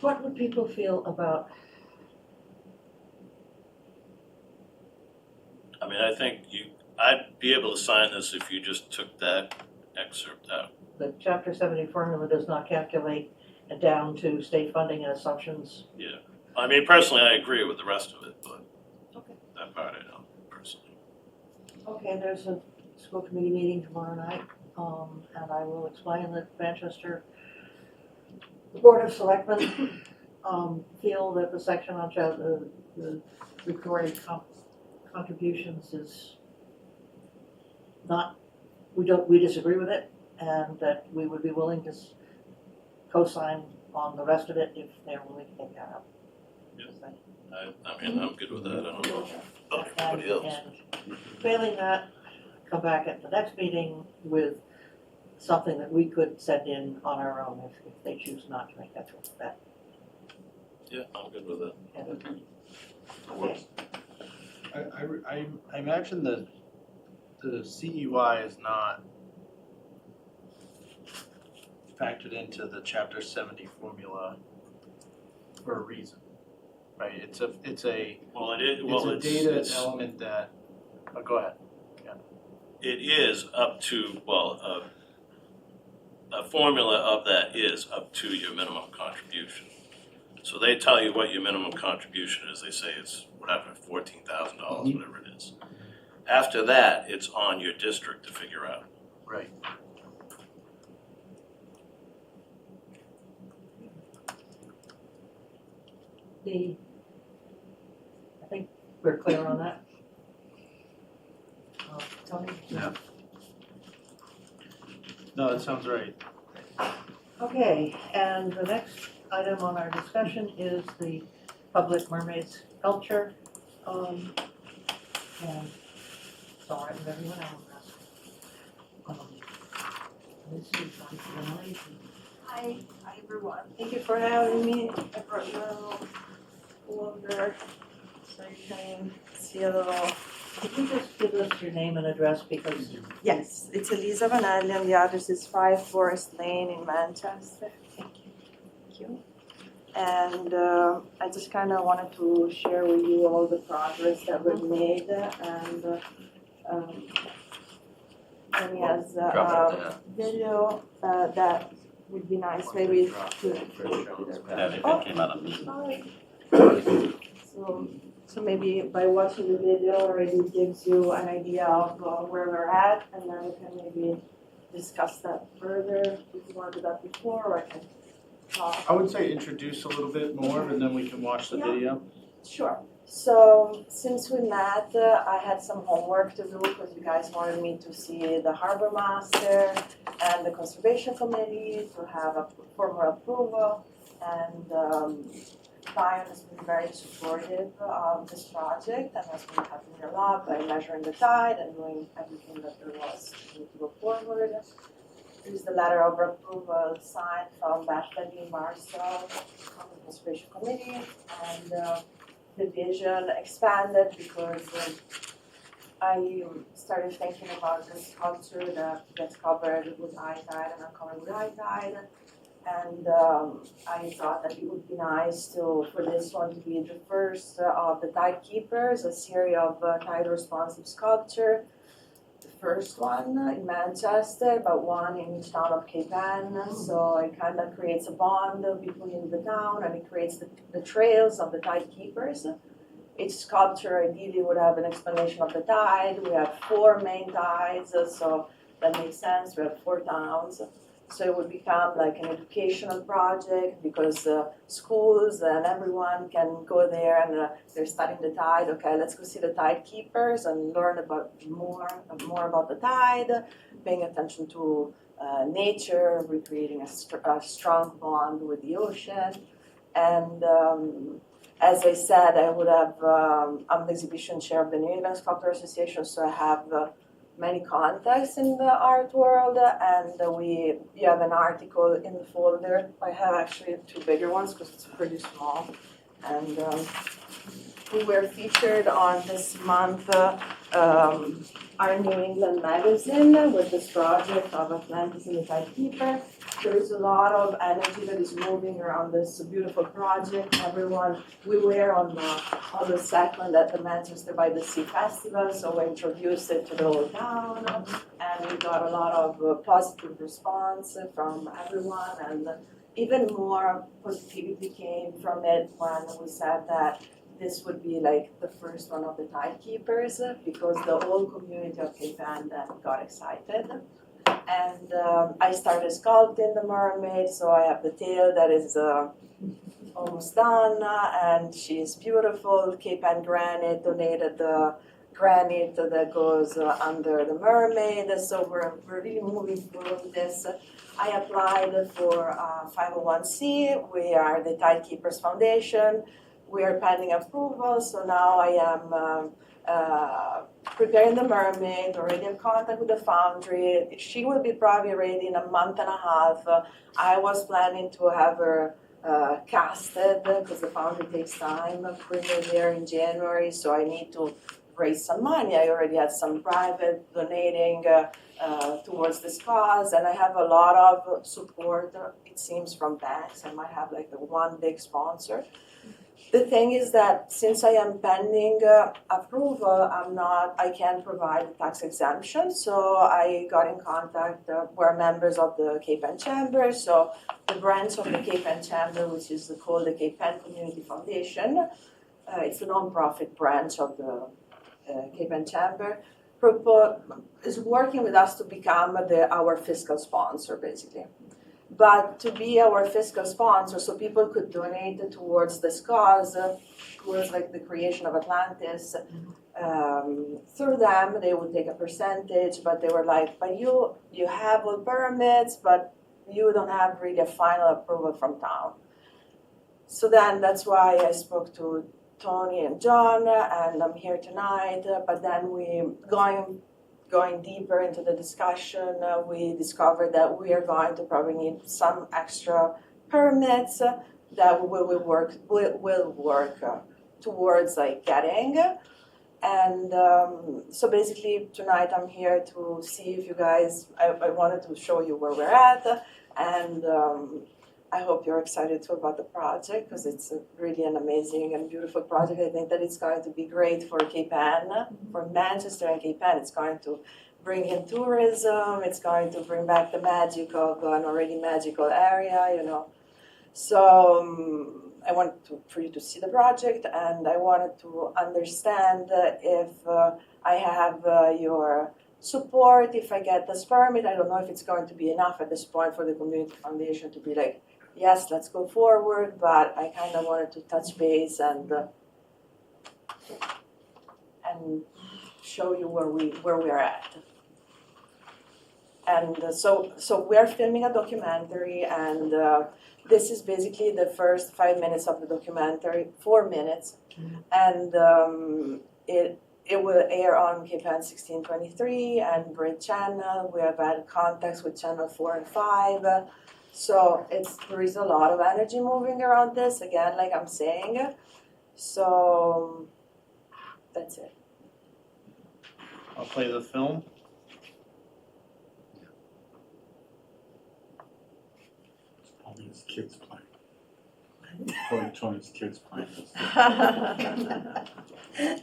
What would people feel about, I mean, I think I'd be able to sign this if you just took that excerpt out. the Chapter 70 formula does not calculate it down to state funding and assumptions? I mean, personally, I agree with the rest of it, but Okay. that part I don't. Okay, there's a school committee meeting tomorrow night, and I will explain that Manchester Board of Selectmen, feel that the section on the recorded contributions is not, we disagree with it, and that we would be willing to co-sign on the rest of it if they're willing to take that up. I mean, I'm good with that, I don't know about everybody else. And failing that, come back at the next meeting with something that we could send in on our own if they choose not to make that choice. That, Yeah, I'm good with that. okay. I imagine the CEY is not factored into the chapter 70 formula for a reason, right? It's a Well, it is, well, data it's, element that, oh, go ahead. it is up to, well, a formula of that is up to your minimum contribution. So they tell you what your minimum contribution is, they say it's whatever, $14,000, whatever it is. After that, it's on your district to figure out. Right. I think we're clear on that. Tony? Yeah. No, that sounds right. Okay, and the next item on our discussion is the public mermaid sculpture. And sorry with everyone else. This is on the Hi everyone. Thank you for having me. I brought you a little folder so you can see a little. Could you just give us your name and address because Yes, it's Elisa Vanelli and the address is 5 Forest Lane in Manchester. Thank you. And I just kind of wanted to share with you all the progress that we've made and Tony has a video that would be nice maybe to. That came out of me. Sorry. So maybe by watching the video already gives you an idea of where we're at, and then we can maybe discuss that further if you want to do that before, or I can talk. I would say introduce a little bit more and then we can watch the Yeah. video. Sure. So since we met, I had some homework to do because you guys wanted me to see the harbor master and the conservation committee to have a formal approval, and Brian has been very supportive of this project and has been helping me a lot by measuring the tide and doing everything that there was to go forward. This is the letter of approval signed from Bethany Marcel from the Conservation Committee, and the vision expanded because I started thinking about this sculpture that gets covered with high tide and uncovered with high tide. And I thought that it would be nice for this one to be the first of the Tide Keepers, a series of tide responsive sculpture. The first one in Manchester, but one in each town of Cape Ann. So it kind of creates a bond between the town, and it creates the trails of the Tide Keepers. Each sculpture ideally would have an explanation of the tide. We have 4 main tides, so that makes sense. We have 4 towns. So it would become like an educational project because schools and everyone can go there and they're studying the tide. Okay, let's go see the tide keepers and learn about more about the tide, paying attention to nature, recreating a strong bond with the ocean. And as I said, I would have, I'm the exhibition chair of the New England Sculptor Association, so I have many contacts in the art world, and you have an article in the folder. I have actually 2 bigger ones because it's pretty small, and we were featured on this month our New England magazine with this project of Atlantis and the Tidekeeper. There is a lot of energy that is moving around this beautiful project. We were on the 2nd at the Manchester by the Sea Festival, so we introduced it to the whole town, and we got a lot of positive response from everyone, and even more positivity came from it when we said that this would be like the first one of the tidekeepers because the whole community of Cape Ann then got excited. And I started sculpting the mermaid, so I have the tail that is almost done, and she's beautiful. Cape Ann Granite donated the granite that goes under the mermaid, so we're really moving through this. I applied for 501c. We are the Tidekeepers Foundation. We are pending approval, so now I am preparing the mermaid, already in contact with the foundry. She will be probably ready in a month and a half. I was planning to have her casted because the foundry takes time. Bring her there in January, so I need to raise some money. I already had some private donating towards this cause, and I have a lot of support, it seems, from banks. I might have like the one big sponsor. The thing is that since I am pending approval, I can't provide a tax exemption, so I got in contact, we're members of the Cape Ann Chamber, so the branch of the Cape Ann Chamber, which is called the Cape Ann Community Foundation, it's a non-profit branch of the Cape Ann Chamber, is working with us to become our fiscal sponsor, basically. But to be our fiscal sponsor, so people could donate towards this cause, towards like the creation of Atlantis, through them, they would take a percentage, but they were like, but you have all permits, but you don't have really a final approval from town. So then that's why I spoke to Tony and John, and I'm here tonight, but then we going deeper into the discussion, we discovered that we are going to probably need some extra permits that will work towards like getting. And so basically tonight I'm here to see if you guys, I wanted to show you where we're at, and I hope you're excited too about the project because it's really an amazing and beautiful project. I think that it's going to be great for Cape Ann, for Manchester and Cape Ann. It's going to bring in tourism. It's going to bring back the magic of an already magical area, you know. So I wanted for you to see the project, and I wanted to understand if I have your support, if I get this permit. I don't know if it's going to be enough at this point for the community foundation to be like, yes, let's go forward, but I kind of wanted to touch base and show you where we are at. And so we're filming a documentary, and this is basically the first 5 minutes of the documentary, 4 minutes, and it will air on Cape Ann 1623 and Brit Channel. We have had contacts with Channel 4 and 5. So there is a lot of energy moving around this, again, like I'm saying. So that's it. I'll play the film. Tony's kids playing. Tony's kids playing.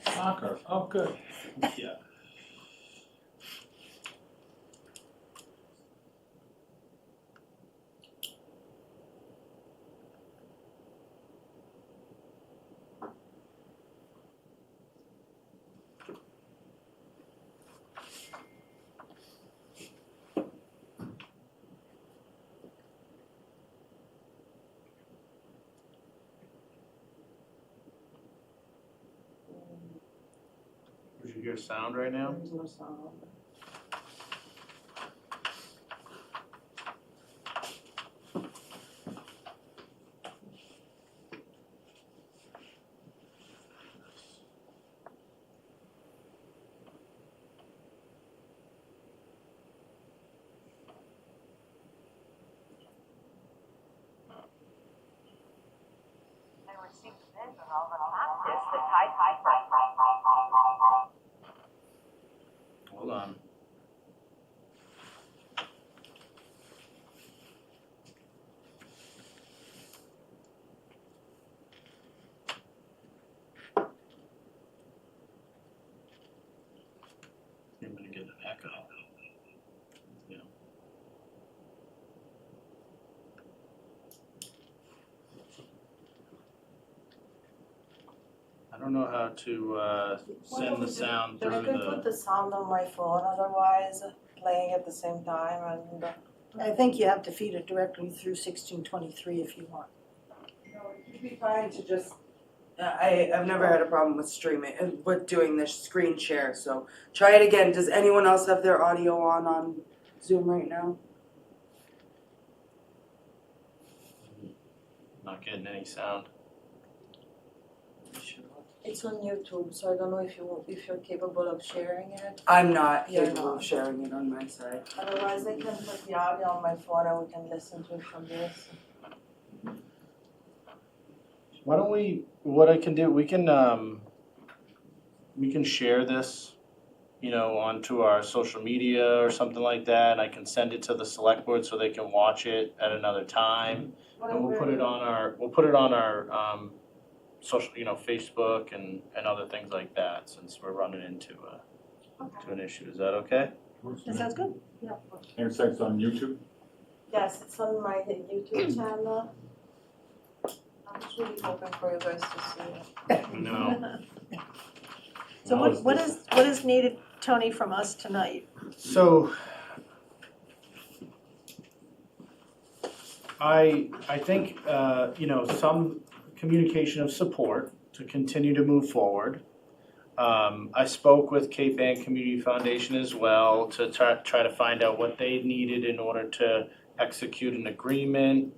Soccer. Oh, good. Yeah. Would you hear sound right now? There's no sound. Hold on. I'm gonna get an echo. Yeah. don't know how to send the sound I through can put the. the sound on my phone, otherwise playing at the same time and. I think you have to feed it directly through 1623 if you want. You'd be fine to just, I've never had a problem with streaming, with doing this screen share, so try it again. Does anyone else have their audio on Zoom right now? Not getting any sound. It's on YouTube, so I don't know if you're capable of sharing it. I'm not You're capable not. of sharing it on my side. Otherwise, I can put the audio on my phone and we can listen to it from this. Why don't what I can do, we can share this, onto our social media or something like that, and I can send it to the select board so they can watch it at another time. And we'll put it on our social, Facebook and other things like that, since we're running into an issue. Is that okay? That sounds good. And it's on YouTube? Yes, it's on my YouTube channel. I'm just really hoping for you guys to see it. No. So what is needed, Tony, from us tonight? So I think, some communication of support to continue to move forward. I spoke with Cape Ann Community Foundation as well to try to find out what they needed in order to execute an agreement,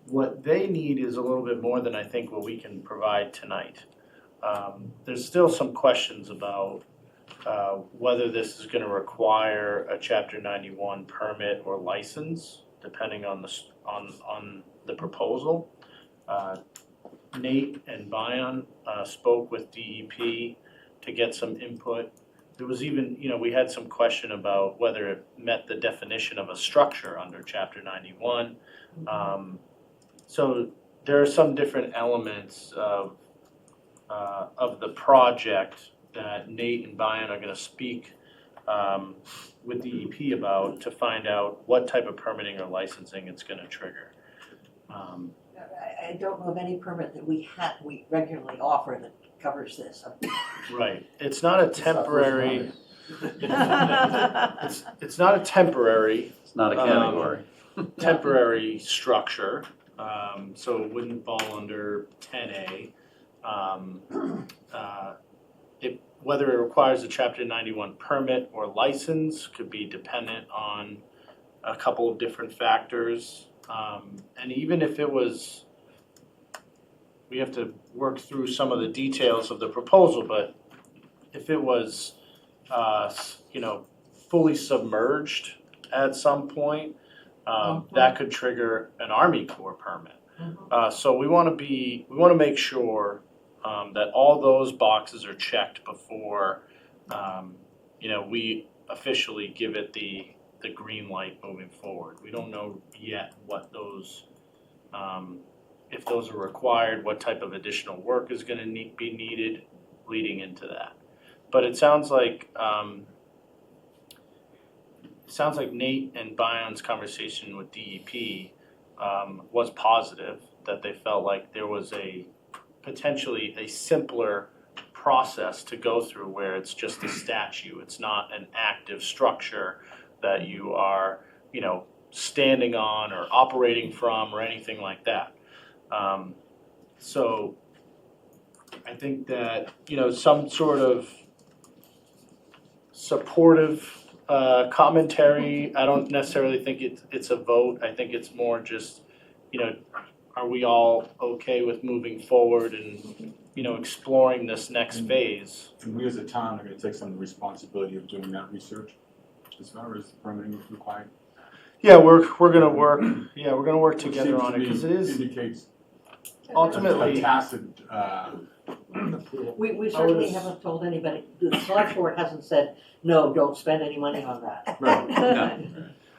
What they need is a little bit more than I think what we can provide tonight. There's still some questions about whether this is gonna require a Chapter 91 permit or license, depending on the proposal. Nate and Bion spoke with DEP to get some input. There was even, we had some question about whether it met the definition of a structure under Chapter 91. So there are some different elements of the project that Nate and Bion are gonna speak with DEP about to find out what type of permitting or licensing it's gonna trigger. I don't know of any permit that we regularly offer that covers this. Right, it's not a temporary, it's not a temporary. It's not a category. Temporary structure, so it wouldn't fall under 10A. Whether it requires a Chapter 91 permit or license could be dependent on a couple of different factors. And even if it was, we have to work through some of the details of the proposal, but if it was, fully submerged at some point, that could trigger an Army Corps permit. So we want to make sure that all those boxes are checked before, we officially give it the green light moving forward. We don't know yet what those, if those are required, what type of additional work is going to be needed leading into that. But it sounds like Nate and Bion's conversation with DEP was positive, that they felt like there was potentially a simpler process to go through where it's just a statue. It's not an active structure that you are, standing on or operating from or anything like that. So I think that, some sort of supportive commentary, I don't necessarily think it's a vote. I think it's more just, are we all okay with moving forward and, exploring this next phase? And we as a town are gonna take some of the responsibility of doing that research as far as permitting is required. Yeah, we're gonna work. Yeah, we're gonna work together on it because it is Indicates ultimately. a tacit, We certainly haven't told anybody, the select board hasn't said, no, don't spend any money on that. right.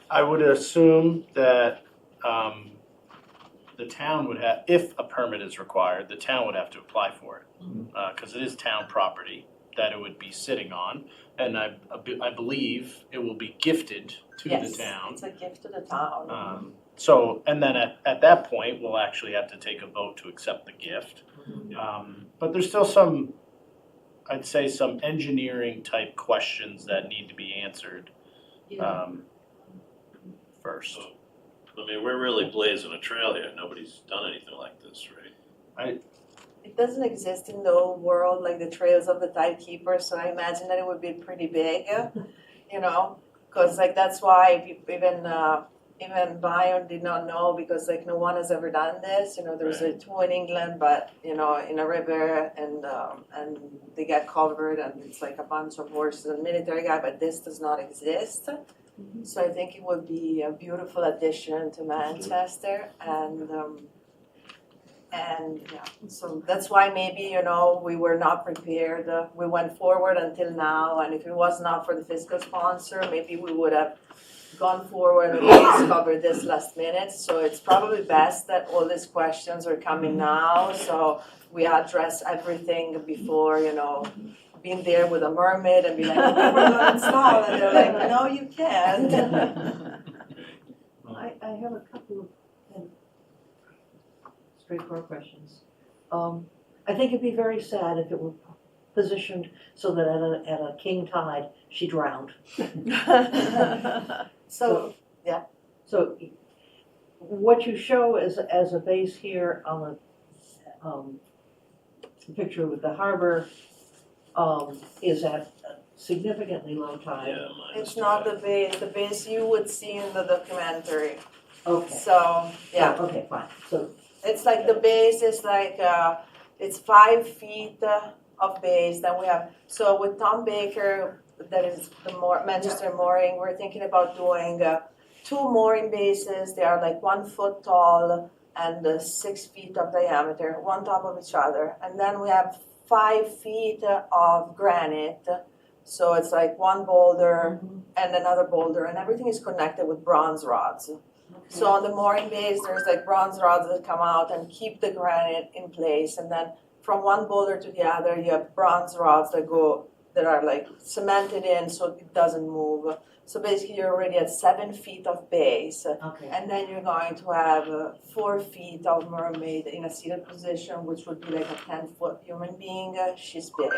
I would assume that the town would have, if a permit is required, the town would have to apply for it because it is town property that it would be sitting on, and I believe it will be gifted to the Yes, town. it's a gift to the town. So, and then at that point, we'll actually have to take a vote to accept the gift. But there's still some, I'd say some engineering type questions that need to be answered, first. I mean, we're really blazing a trail here, nobody's done anything like this, right? It doesn't exist in the old world, like the trails of the tide keepers, so I imagine that it would be pretty big, you know? Cause like that's why even Bayern did not know, because like no one has ever done this, you know, there's a two in England, but you know, in a river and they get covered and it's like a bunch of horses and military guy, but this does not exist. So I think it would be a beautiful addition to Manchester and yeah, so that's why maybe, you know, we were not prepared. We went forward until now, and if it was not for the fiscal sponsor, maybe we would have gone forward and discovered this last minute. So it's probably best that all these questions are coming now, so we address everything before, you know, being there with a mermaid and be like, okay, we're gonna install, and they're like, no, you can't. I have a couple of straightforward questions. I think it'd be very sad if it were positioned so that at a king tide, she drowned. So, So what you show as a base here on the picture with the harbor is at significantly low tide. Yeah, mine is it's not dry. the base you would see in the documentary. Okay. So, yeah, Okay, fine. So it's like the base is like, it's 5 feet of base. Then we have, so with Tom Baker, that is the Manchester mooring, we're thinking about doing 2 mooring bases. They are like 1 foot tall and 6 feet of diameter, one top of each other. And then we have 5 feet of granite. So it's like 1 boulder and another boulder, and everything is connected with bronze rods. So on the mooring base, there's like bronze rods that come out and keep the granite in place. And then from one boulder to the other, you have bronze rods that are like cemented in so it doesn't move. So basically you're already at 7 feet of base. okay. And then you're going to have 4 feet of mermaid in a seated position, which would be like a 10-foot human being. She's big.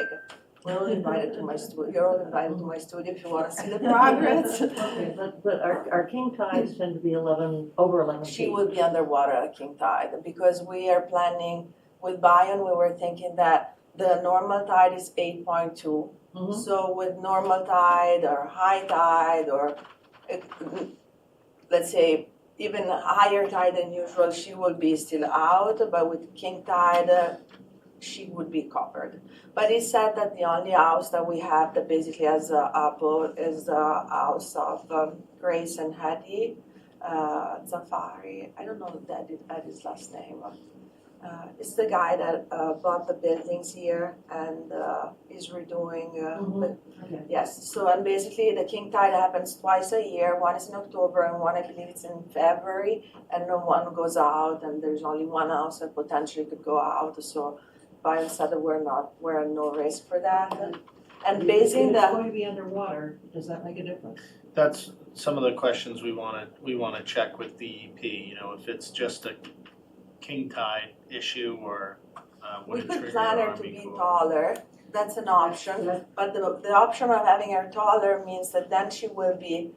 We're all invited to my studio. You're all invited to my studio if you want to see the progress. Okay, but our king tides tend to be over 11 feet. She would be underwater at king tide because we are planning with Bayern. We were thinking that the normal tide is 8.2. So with normal tide or high tide or let's say even higher tide than usual, she will be still out. But with king tide, she would be covered. But he said that the only house that we have that basically has a boat is the house of Grace and Hattie Zafari. I don't know that his last name. It's the guy that bought the buildings here and is redoing. Okay. Yes, so and basically the king tide happens twice a year. One is in October and one I believe it's in February. And then one goes out and there's only one house that potentially could go out. So Byron said that we're at no risk for that. And basing If it's the going to be underwater, does that make a difference? That's some of the questions we wanna check with DEP, you know, if it's just a king tide issue or we would it could trigger plan her to Army be Corps? taller. That's an option. But the option of having her taller means that then she will be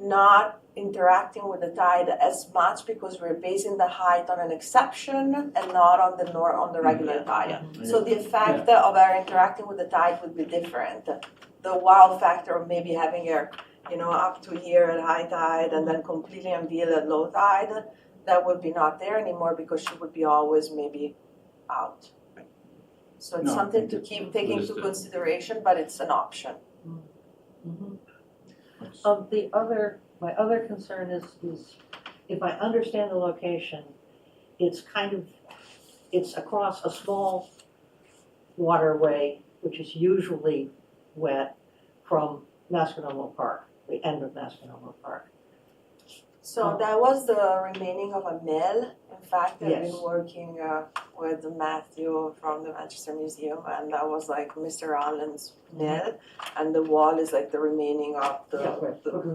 not interacting with the tide as much because we're basing the height on an exception and not on the regular tide. So the effect of her interacting with the tide would be different. The wow factor of maybe having her, you know, up to here at high tide and then completely unveiled at low tide, that would be not there anymore because she would be always maybe out. So it's No, I something think to it's keep taking into understood. consideration, but it's an option. My other concern is if I understand the location, it's across a small waterway, which is usually wet, from Masconomo Park, the end of Masconomo Park. So that was the remaining of a mill. In fact, I've Yes. been working with Matthew from the Manchester Museum, and that was like Mr. Allen's mill, and the wall is like the remaining of the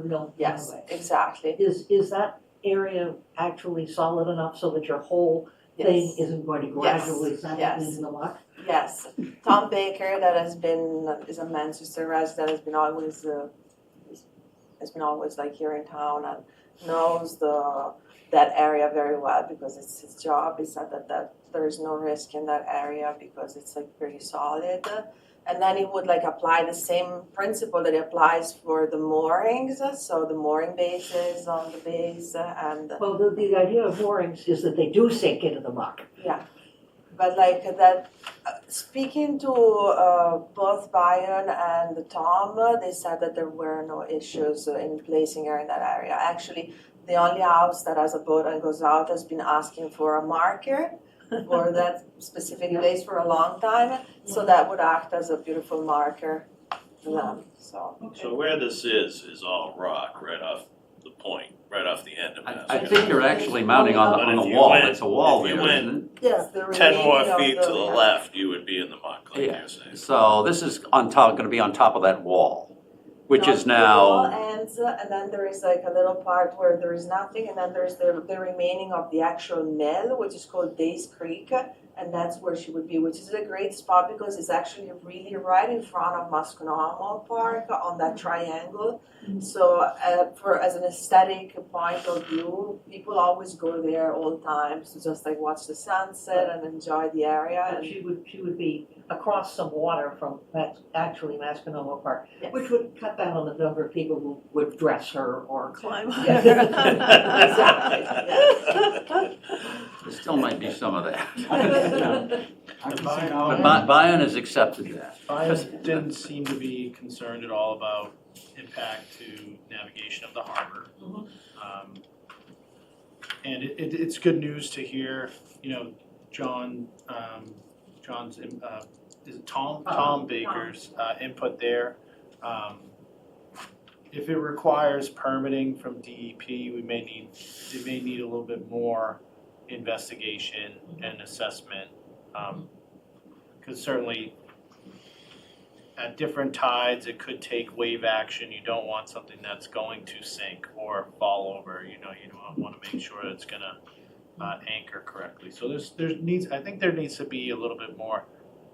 mill. yes, exactly. Is that area actually solid enough so that your whole thing isn't going to gradually Yes, settle yes. into the muck? Yes, Tom Baker, that is a Manchester resident, has been always like here in town and knows that area very well because it's his job. He said that there is no risk in that area because it's like pretty solid. And then he would like apply the same principle that he applies for the moorings, so the mooring bases on the base and Well, the idea of moorings is that they do sink into the muck. yeah. But like that, speaking to both Brian and Tom, they said that there were no issues in placing her in that area. Actually, the only house that has a boat and goes out has been asking for a marker for that specific place for a long time. So that would act as a beautiful marker to them, so. So where this is all rock right off the point, right off the end of I Mascot. think you're actually mounting on But the if you wall, went- it's a wall if you there, went- isn't it? Yeah. The 10 more remaining of feet to the left, you would be in the muck, like Yeah. you're saying. So this is on top, gonna be on top of that wall, which is The wall now, ends, and then there is like a little part where there is nothing, and then there's the remaining of the actual mill, which is called Days Creek, and that's where she would be, which is a great spot because it's actually really right in front of Masconomo Park on that triangle. So as an aesthetic point of view, people always go there all the time to just like watch the sunset and enjoy the area. And And she would be across some water from actually Masconomo Park, yes. which would cut down on the number of people who would dress her or Climb. Exactly, yes. there still might be some of that. I can see now. But Bayonne has accepted that. Brian didn't seem to be concerned at all about impact to navigation of the harbor. Mhm. And it's good news to hear, you know, John's, is it Tom Baker's input there. If it requires permitting from DEP, it may need a little bit more investigation and assessment. Because certainly at different tides, it could take wave action. You don't want something that's going to sink or fall over. You know, you don't want to make sure it's gonna anchor correctly. So I think there needs to be a little bit more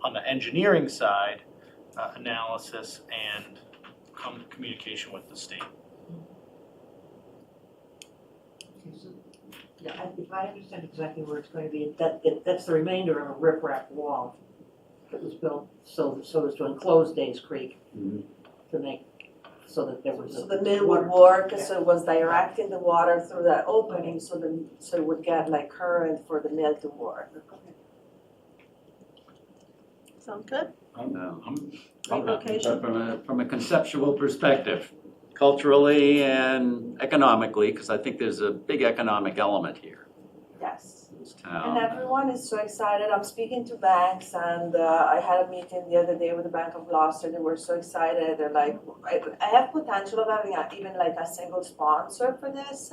on the engineering side, analysis and communication with the state. Yeah, if I understand exactly where it's going to be, that's the remainder of a riprap wall that was built so as to enclose Days Creek Mhm. to make, so that there was So a. the mill would work, so it was directing the water through that opening, so it would get like current for the mill to work. Sound good? No. Great location. From a conceptual perspective, culturally and economically, because I think there's a big economic element here Yes. in this And town. everyone is so excited. I'm speaking to banks, and I had a meeting the other day with the Bank of Gloucester. They were so excited. They're like, I have potential of having even like a single sponsor for this.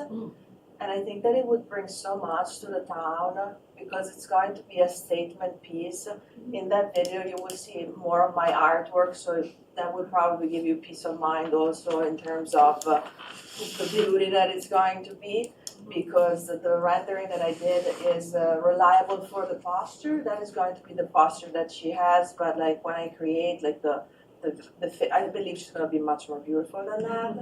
And I think that it would bring so much to the town because it's going to be a statement piece. In that video, you will see more of my artwork, so that would probably give you peace of mind also in terms of the beauty that it's going to be. Because the rendering that I did is reliable for the posture. That is going to be the posture that she has. But like when I create like the fit, I believe she's going to be much more beautiful than that.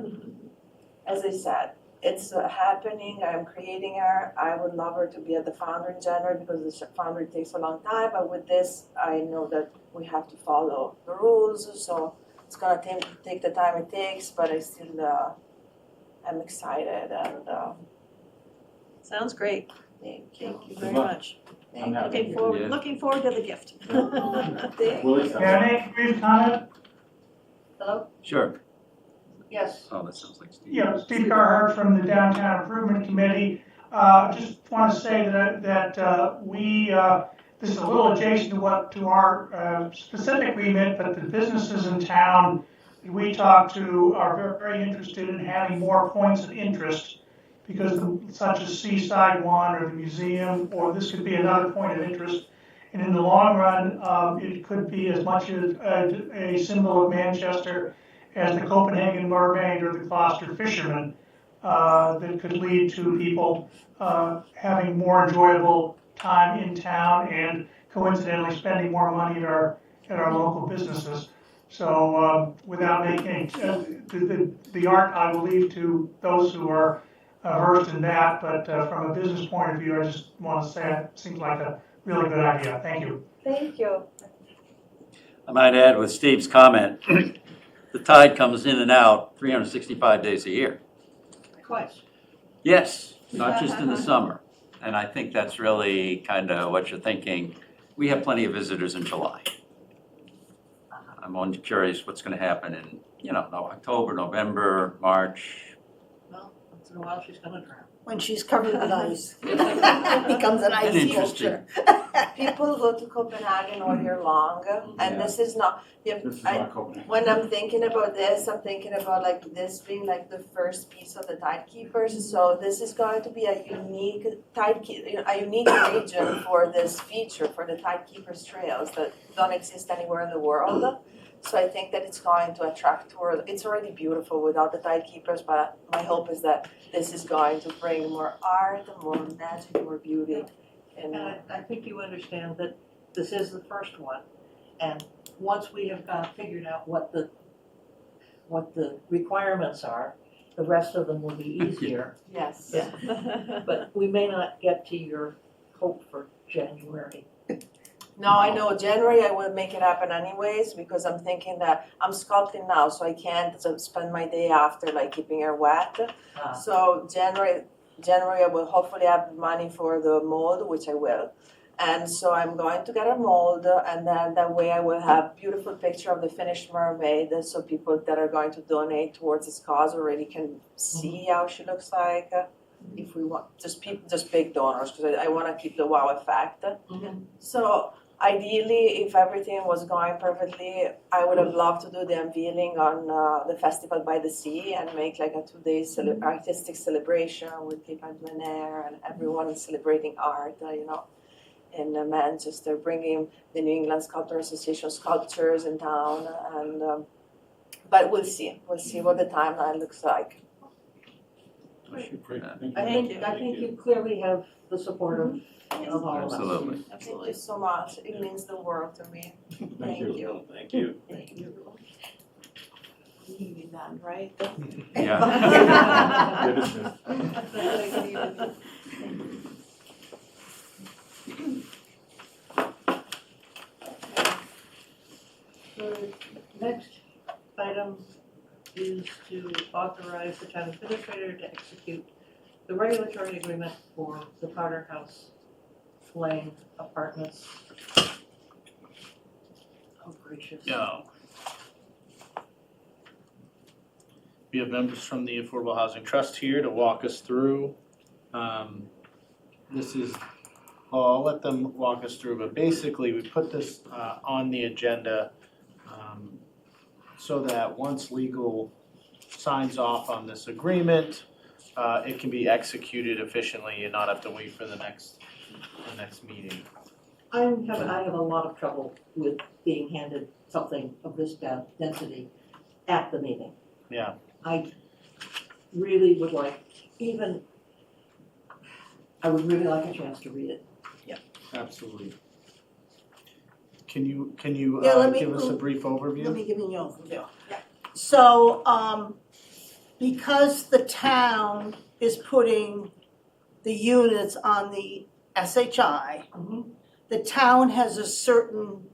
As I said, it's happening. I'm creating her. I would love her to be at the Foundry in January because the Foundry takes a long time. But with this, I know that we have to follow the rules. So it's going to take the time it takes. But I still am excited and. Sounds great. Thank you. Thank you very Good luck. much. I'm happy. Yeah. Looking forward to the gift. Willie's May I make a brief comment? Hello? Sure. Yes. Oh, that sounds like Steve. Yeah, Steve Carhart from the Downtown Improvement Committee. Just want to say that we, this is a little adjacent to our specific remit, but the businesses in town that we talk to are very interested in having more points of interest because such as Seaside One or the museum, or this could be another point of interest. And in the long run, it could be as much as a symbol of Manchester as the Copenhagen Mermaid or the Gloucester Fisherman that could lead to people having more enjoyable time in town and coincidentally spending more money at our local businesses. So, without making, the art I will leave to those who are versed in that, but from a business point of view, I just want to say it seems like a really good idea. Thank you. Thank you. I might add with Steve's comment, the tide comes in and out 365 days a year. Twice. Yes, not just in the summer. And I think that's really kind of what you're thinking. We have plenty of visitors in July. I'm only curious what's going to happen in, October, November, March. Well, once in a while she's gonna drown. When she's covered with ice. Becomes an ice Interesting. sculpture. People go to Copenhagen all year long, and this is not, This is not Copenhagen. when I'm thinking about this, I'm thinking about like this being like the first piece of the Tidekeepers. So this is going to be a unique a unique region for this feature, for the Tidekeepers trails that don't exist anywhere in the world. So I think that it's going to attract tourists. It's already beautiful without the Tidekeepers, but my hope is that this is going to bring more art, more magic, more beauty. And I think you understand that this is the first one, and once we have figured out what the requirements are, the rest of them will be easier. Yes. Yeah. But we may not get to your hope for January. No, I know, January I will make it happen anyways, because I'm thinking that I'm sculpting now, so I can't spend my day after like keeping her wet. So January I will hopefully have money for the mold, which I will. And so I'm going to get a mold, and then that way I will have beautiful picture of the finished mermaid, so people that are going to donate towards this cause already can see how she looks like. If we want, just big donors, because I want to keep the wow effect. So ideally, if everything was going perfectly, I would have loved to do the unveiling on the Festival by the Sea and make like a 2-day artistic celebration with people plein air and everyone celebrating art, in Manchester, bringing the New England Sculptor Association sculptures in town. And but we'll see what the timeline looks like. Great, I think you clearly have the support of all of us. Absolutely. Thank you so much. It means the world to me. Thank you. Thank you. Thank you. You mean that, right? Yeah. Yeah, this is- The next item is to authorize the town administrator to execute the regulatory agreement for the Powder House Lane Apartments. Oh gracious. No. We have members from the Affordable Housing Trust here to walk us through. This is, I'll let them walk us through, but basically we put this on the agenda so that once legal signs off on this agreement, it can be executed efficiently and not have to wait for the next meeting. I have a lot of trouble with being handed something of this density at the meeting. Yeah. I really would like, I would really like a chance to read it. Absolutely. Can you Yeah, let me- give us a brief Let overview? me give you an overview. So, because the town is putting the units on the SHI, the town has a certain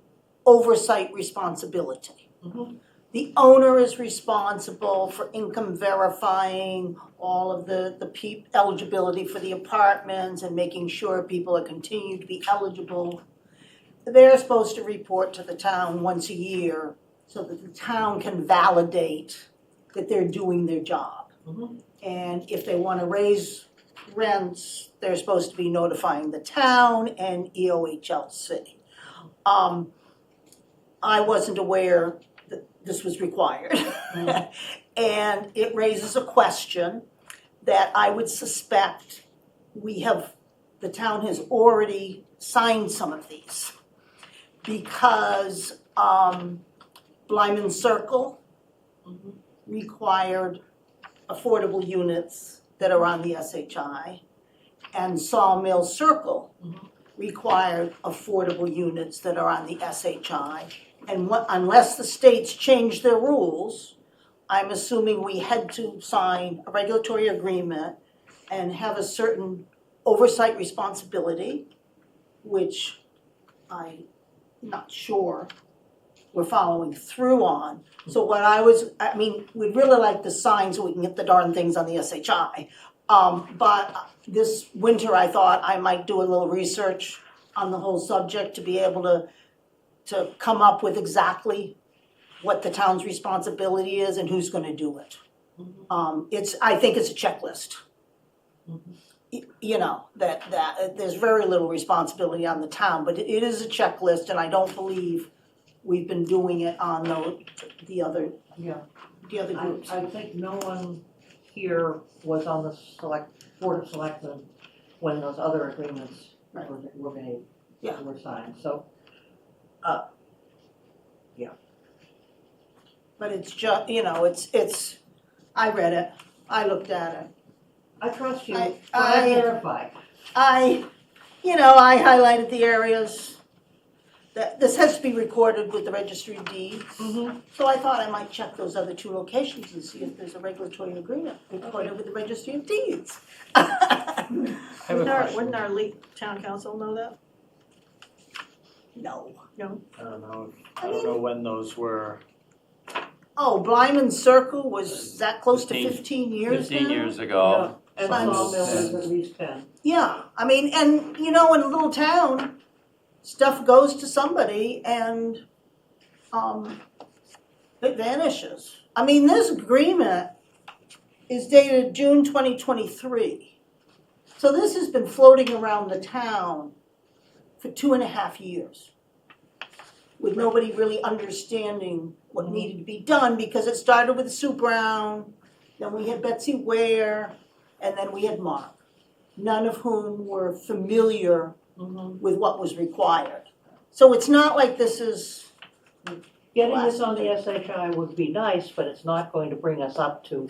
oversight responsibility. The owner is responsible for income verifying all of the eligibility for the apartments and making sure people are continuing to be eligible. They're supposed to report to the town once a year so that the town can validate that they're doing their job. And if they want to raise rents, they're supposed to be notifying the town and EOHLC. I wasn't aware that this was required. And it raises a question that I would suspect the town has already signed some of these. Because Blyman Circle required affordable units that are on the SHI, and Sawmill Circle required affordable units that are on the SHI. And unless the states change their rules, I'm assuming we had to sign a regulatory agreement and have a certain oversight responsibility, which I'm not sure we're following through on. So we'd really like the sign so we can get the darn things on the SHI. But this winter, I thought I might do a little research on the whole subject to be able to come up with exactly what the town's responsibility is and who's gonna do it. I think it's a checklist. You know, that there's very little responsibility on the town, but it is a checklist, and I don't believe we've been doing it on the other Yeah. groups. I think no one here was on the Board of Selectmen when those other agreements Right. were made, Yeah. were signed, so. But it's just, you know, it's, I read it, I looked at it. I trust you, I- but I I- verify. I highlighted the areas that, this has to be recorded with the registry of deeds. So I thought I might check those other two locations and see if there's a regulatory agreement recorded with the registry of deeds. I have a question. Wouldn't our town council know that? No. I don't know when those were. Oh, Blyman Circle was that close to 15 15 years now? 15 years ago. And Fine. Sawmill is at least 10. Yeah, I mean, and you know, in a little town, stuff goes to somebody and it vanishes. I mean, this agreement is dated June 2023. So this has been floating around the town for 2.5 years with nobody really understanding what needed to be done, because it started with Sue Brown, then we had Betsy Ware, and then we had Mark, none of whom were familiar with what was required. So it's not like this is, Getting this on the SHI would be nice, but it's not going to bring us up to,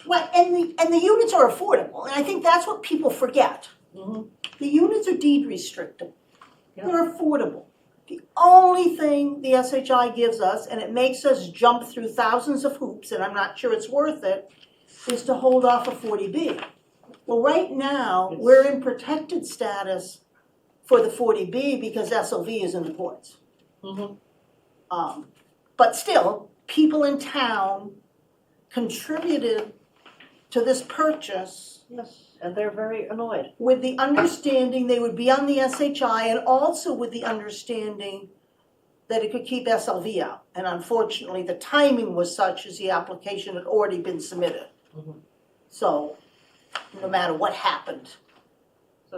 well, and the units are affordable, and I think that's what people forget. The units are deed restricted, they're affordable. The only thing the SHI gives us, and it makes us jump through thousands of hoops, and I'm not sure it's worth it, is to hold off a 40B. Well, right now, we're in protected status for the 40B because SLV is in the courts. But still, people in town contributed to this purchase yes, and they're very annoyed. with the understanding they would be on the SHI, and also with the understanding that it could keep SLV out. And unfortunately, the timing was such as the application had already been submitted. So, no matter what happened. I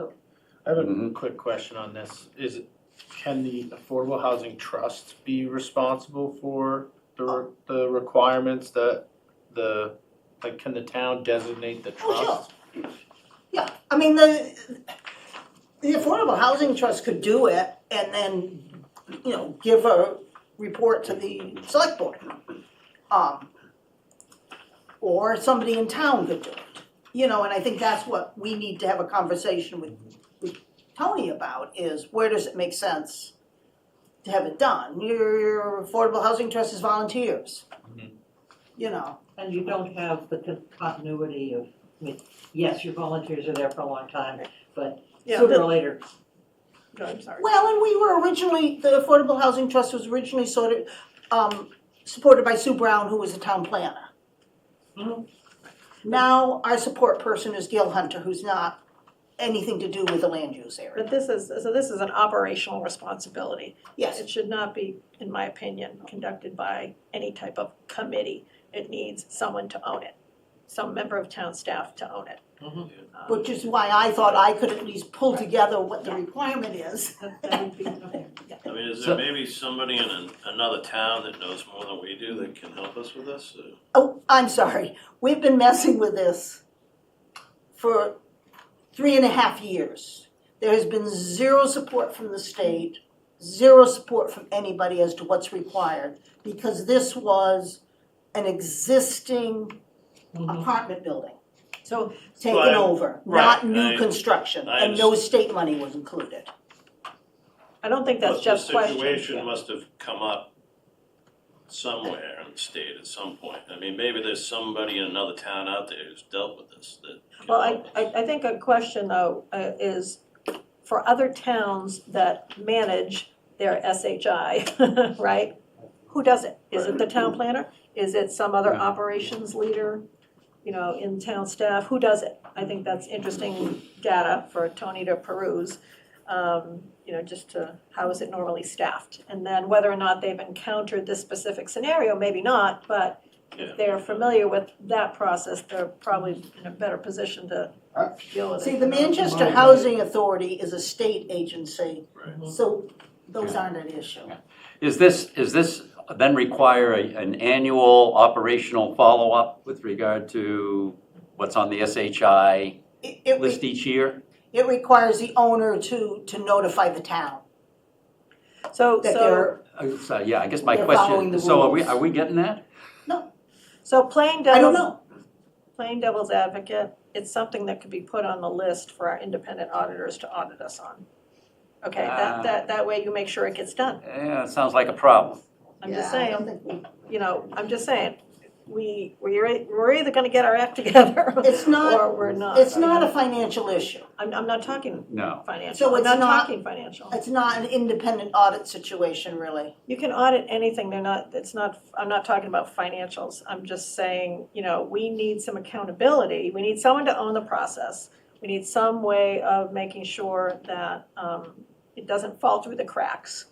have a quick question on this. Can the Affordable Housing Trust be responsible for the requirements that can the town designate the trust? Oh, sure. Yeah, I mean, the Affordable Housing Trust could do it and then, you know, give a report to the select board. Or somebody in town could do it, you know, and I think that's what we need to have a conversation with Tony about, is where does it make sense to have it done? Your Affordable Housing Trust is volunteers, you know. And you don't have the continuity of, I mean, yes, your volunteers are there for a long time, but sooner or later. No, I'm sorry. Well, and we were originally, the Affordable Housing Trust was originally supported by Sue Brown, who was the town planner. Now, our support person is Gil Hunter, who's not anything to do with the land use area. But this is an operational responsibility. Yes, It should not be, in my opinion, conducted by any type of committee. It needs someone to own it, some member of town staff to own it. which is why I thought I could at least pull together what the requirement is. That would be, okay. I mean, is So- there maybe somebody in another town that knows more than we do that can help us with this? Oh, I'm sorry, we've been messing with this for 3.5 years. There has been zero support from the state, zero support from anybody as to what's required, because this was an existing apartment building. So, taken Right. over, Right. not new I- construction, I and no state money was included. I don't think that's But just the questions. situation must have come up somewhere in the state at some point. I mean, maybe there's somebody in another town out there who's dealt with this that can Well, help us. I think a question though is for other towns that manage their SHI, right? Who does it? Is it the town planner? Is it some other Yeah. operations leader, in town staff? Who does it? I think that's interesting data for Tony to peruse. Just to, how is it normally staffed? And then whether or not they've encountered this specific scenario, maybe not, but Yeah. if they're familiar with that process, they're probably in a better position to deal with it. See, the Manchester Housing Authority is a state agency, Right. so those aren't an issue. Is this then require an annual operational follow-up with regard to what's on the SHI It list each year? requires the owner to notify the town So, that so, they're, So, yeah, I guess my They're following question, the so rules. are we getting that? so playing I don't devil's, know. playing devil's advocate, it's something that could be put on the list for our independent auditors to audit us on. Okay, that way you make sure it gets done. Yeah, it sounds like a problem. I'm just Yeah, I saying, don't think we- I'm just saying, we're either gonna get our act together It's not- or we're not. It's not a financial issue. I'm not talking No. financial, So I'm it's not not- talking financial. It's not an independent audit situation, really. You can audit anything, I'm not talking about financials, I'm just saying, we need some accountability, we need someone to own the process. We need some way of making sure that, it doesn't fall through the cracks.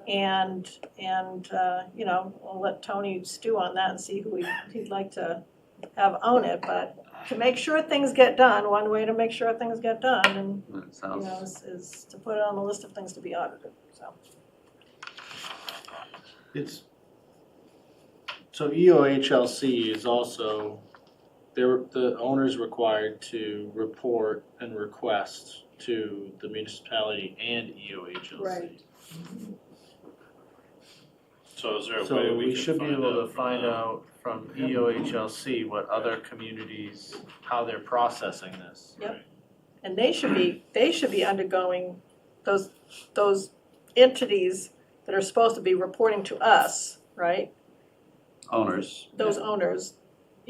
And we'll let Tony stew on that and see who he'd like to have own it, but to make sure things get done, one way to make sure things get done, and, It sounds, is to put it on the list of things to be audited, so. So EOHLC is also, the owner's required to report and request to the municipality and EOHLC. Right. So is there a way So we we can should be find able to out from find them? out from EOHLC what other communities, how they're processing this. Yep. And they should be undergoing, those entities that are supposed to be reporting to us, right? owners. Those owners,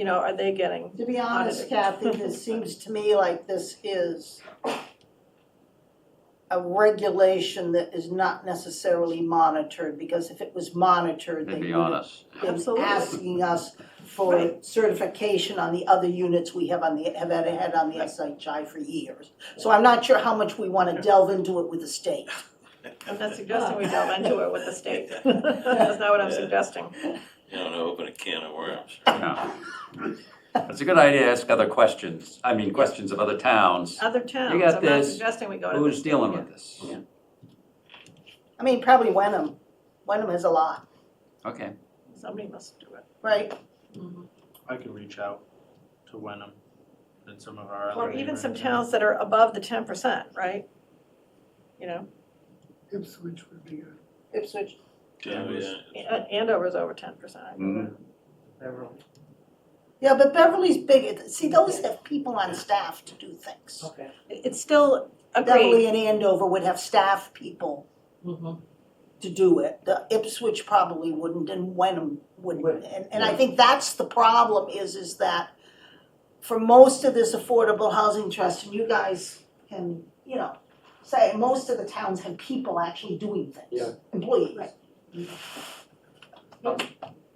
are they getting, To be honest, Audited. Kathy, this seems to me like this is a regulation that is not necessarily monitored, because if it was monitored, They'd they be would on have us. been Absolutely. asking us for Right. certification on the other units we have had on the SHI for years. So I'm not sure how much we wanna delve into it with the state. I'm not suggesting we delve into it with the state. That's not what I'm Yeah. suggesting. You don't open a can of worms. No. It's a good idea to ask other questions, questions of other towns. Other towns, got I'm not this. suggesting we go to the Who's state, dealing yeah. with this? Yeah. I mean, probably Wenham. Wenham has a lot, Okay. Somebody must do it. right? I could reach out to Wenham and some of our other. Or even some neighboring towns that are above the 10%, right? Ipswich would be good. Ipswich. Yeah, yeah. Andover's over 10%. I believe. Mhm. Beverly. Yeah, but Beverly's big. See, those have people on staff to do things. Okay. It's still Beverly agreed, and Andover would have staff people to do it. The Ipswich probably wouldn't, and Wenham wouldn't. And I think that's the problem is that for most of this affordable housing trust, and you guys can, say, most of the towns have people actually doing things. Yeah. Employees. Right.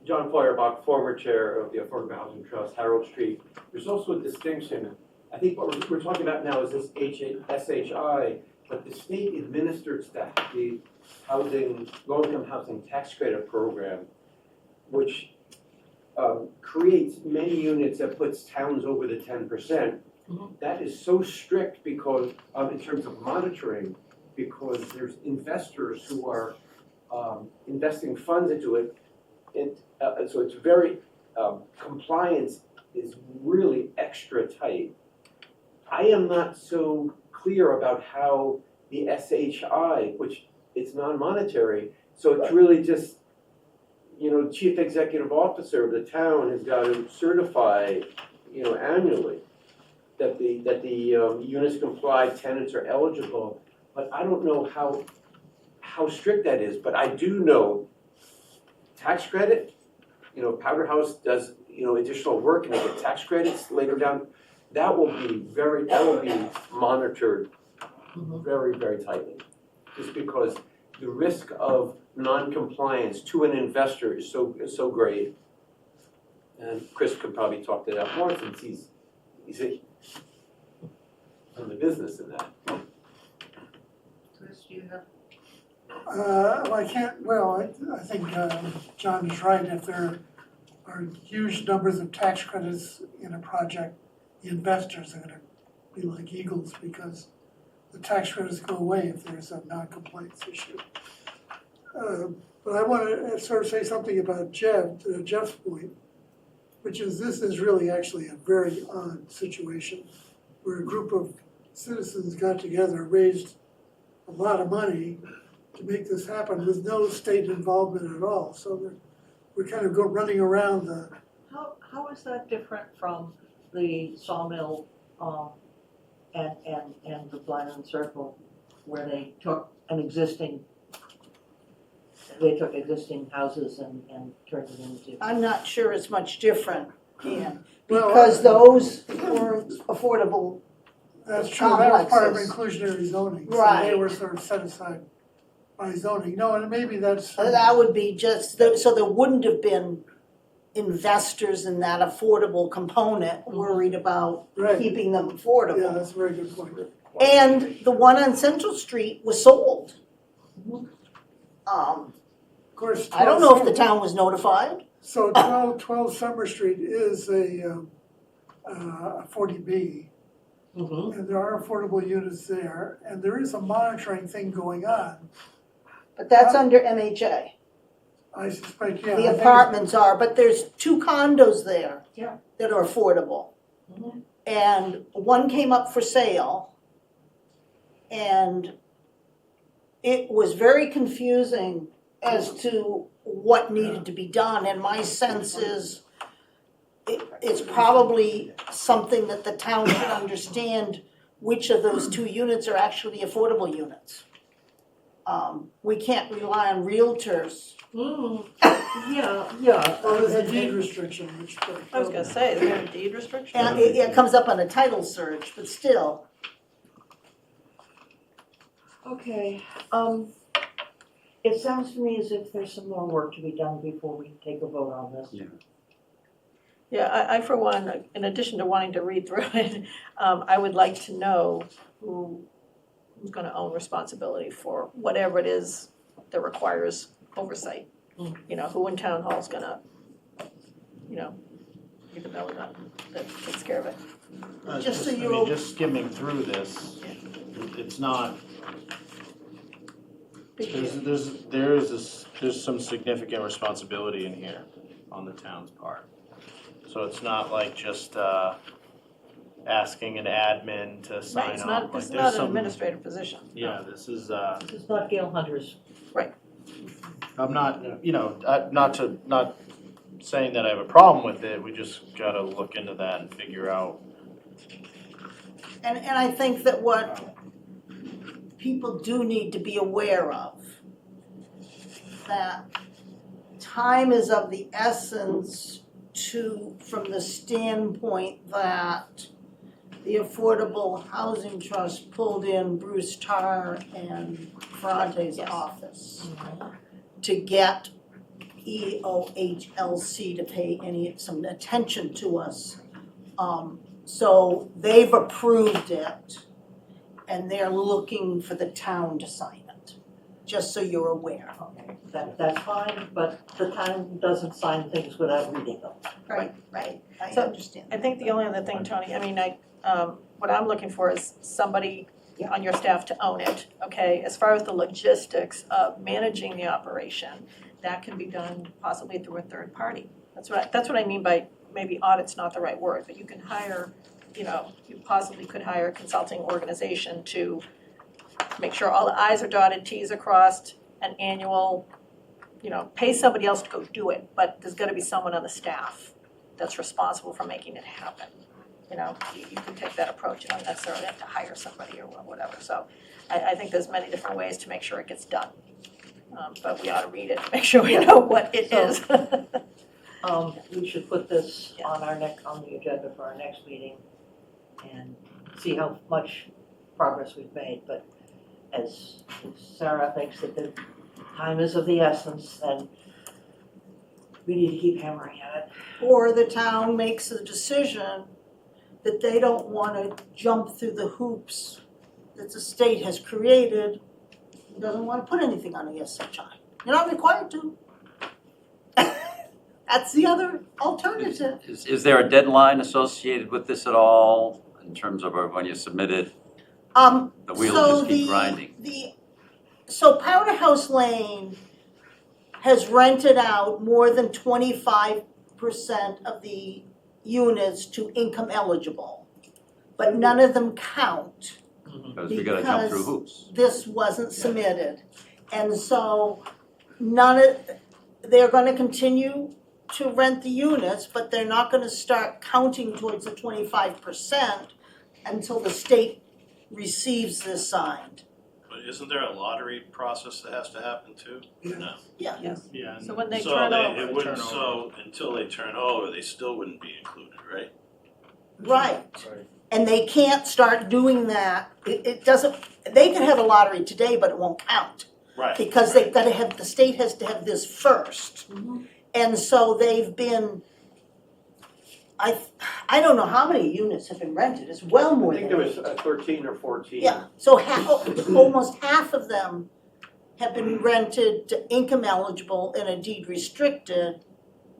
John Feuerbach, former chair of the Affordable Housing Trust, Harold Street. There's also a distinction. I think what we're talking about now is this SHI, but the state administered staff, the low-income housing tax credit program, which creates many units that puts towns over the 10%. That is so strict because, in terms of monitoring, because there's investors who are investing funds into it. So it's very, compliance is really extra tight. I am not so clear about how the SHI, which it's non-monetary, so it's really just, chief executive officer of the town has got to certify, annually. that the units comply, tenants are eligible, but I don't know how strict that is, but I do know tax credit, Powder House does, additional work and they get tax credits later down. That will be monitored very, very tightly. Just because the risk of non-compliance to an investor is so great. And Chris could probably talk to that more since he's in the business in that. Chris, do you have? I think John is right. If there are huge numbers of tax credits in a project, the investors are gonna be like eagles because the tax credits go away if there's a non-compliance issue. But I want to sort of say something about Jeff's point, which is this is really actually a very odd situation where a group of citizens got together, raised a lot of money to make this happen with no state involvement at all. So we're kind of running around the. How is that different from the sawmill, and the Blenheim Circle, where they took existing houses and turned it into? I'm not sure it's much different, Ian, because those were affordable. That's true, that was part of complexes. inclusionary zoning, so Right. they were sort of set aside by zoning. No, and maybe that's. That would be just, so there wouldn't have been investors in that affordable component worried about Right. keeping them Yeah, affordable. that's a very good point. And the one on Central Street was sold. Of course. I don't know if the town was notified. So 12 Summer Street is a 40B, and there are affordable units there, and there is a monitoring thing going on. But that's under MHA. I suspect, yeah. I The think apartments are, but there's 2 condos there Yeah. that are affordable. Mhm. And one came up for sale, and it was very confusing as to what needed to be done, and my sense is it's probably something that the town should understand which of those 2 units are actually affordable units. We can't rely on realtors. Yeah. Well, there's a deed restriction, which. I was gonna say, is there a deed restriction? And it comes up on a title search, but still. Okay, it sounds to me as if there's some more work to be done before we take a vote on this. Yeah. Yeah, I for one, in addition to wanting to read through it, I would like to know who's gonna own responsibility for whatever it is that requires oversight. Who in town hall's gonna, be the melon that takes care of it. Just so you're just skimming through this, it's not, there's some significant responsibility in here on the town's part. So it's not like just asking an admin to sign Right, it's off. not, Like, it's there's not an some- administrative position. Yeah, this is, This is not Gail Hunter's. I'm not, not saying that I have a problem with it, we just gotta look into that and figure out. And I think that what people do need to be aware of, that time is of the essence from the standpoint that the Affordable Housing Trust pulled in Bruce Tarr and Ferrante's office to get EOHLC to pay some attention to us. So they've approved it, and they're looking for the town to sign it, just so you're aware. That's fine, but the town doesn't sign things without reading them. Right, I So- understand. I think the only other thing, Tony, what I'm looking for is somebody on your staff to own it, okay? As far as the logistics of managing the operation, that can be done possibly through a third party. That's what I mean by, maybe audit's not the right word, but you can hire, you possibly could hire a consulting organization to make sure all the i's are dotted, t's are crossed, an annual, pay somebody else to go do it, but there's gotta be someone on the staff that's responsible for making it happen. you know, you can take that approach, you don't necessarily have to hire somebody or whatever, so I think there's many different ways to make sure it gets done. But we ought to read it, to make sure we know what it is. We should put this on the agenda for our next meeting and see how much progress we've made, but as Sarah thinks that the time is of the essence, then we need to keep hammering at it. Or the town makes a decision that they don't wanna jump through the hoops that the state has created, and doesn't wanna put anything on the SHI. You're not required to. That's the other alternative. Is there a deadline associated with this at all, in terms of when you submit it? The wheels just keep grinding. So Powder House Lane has rented out more than 25% of the units to income eligible, but none of them count. Because we gotta jump through hoops. This wasn't submitted. And so they're gonna continue to rent the units, but they're not gonna start counting towards the 25% until the state receives this signed. But isn't there a lottery process that has to happen too? No. Yeah. Yeah. So when they So turn they, over, it wouldn't, so until they turn over, they still wouldn't be included, right? Right. And they can't start doing that. It doesn't, they can have a lottery today, but it won't count. Right. Because they've gotta have, the state has to have this first. And so they've been, I don't know how many units have been rented, it's well more I than think there was 8. 13 or 14. Yeah, so almost half of them have been rented to income eligible and a deed restricted,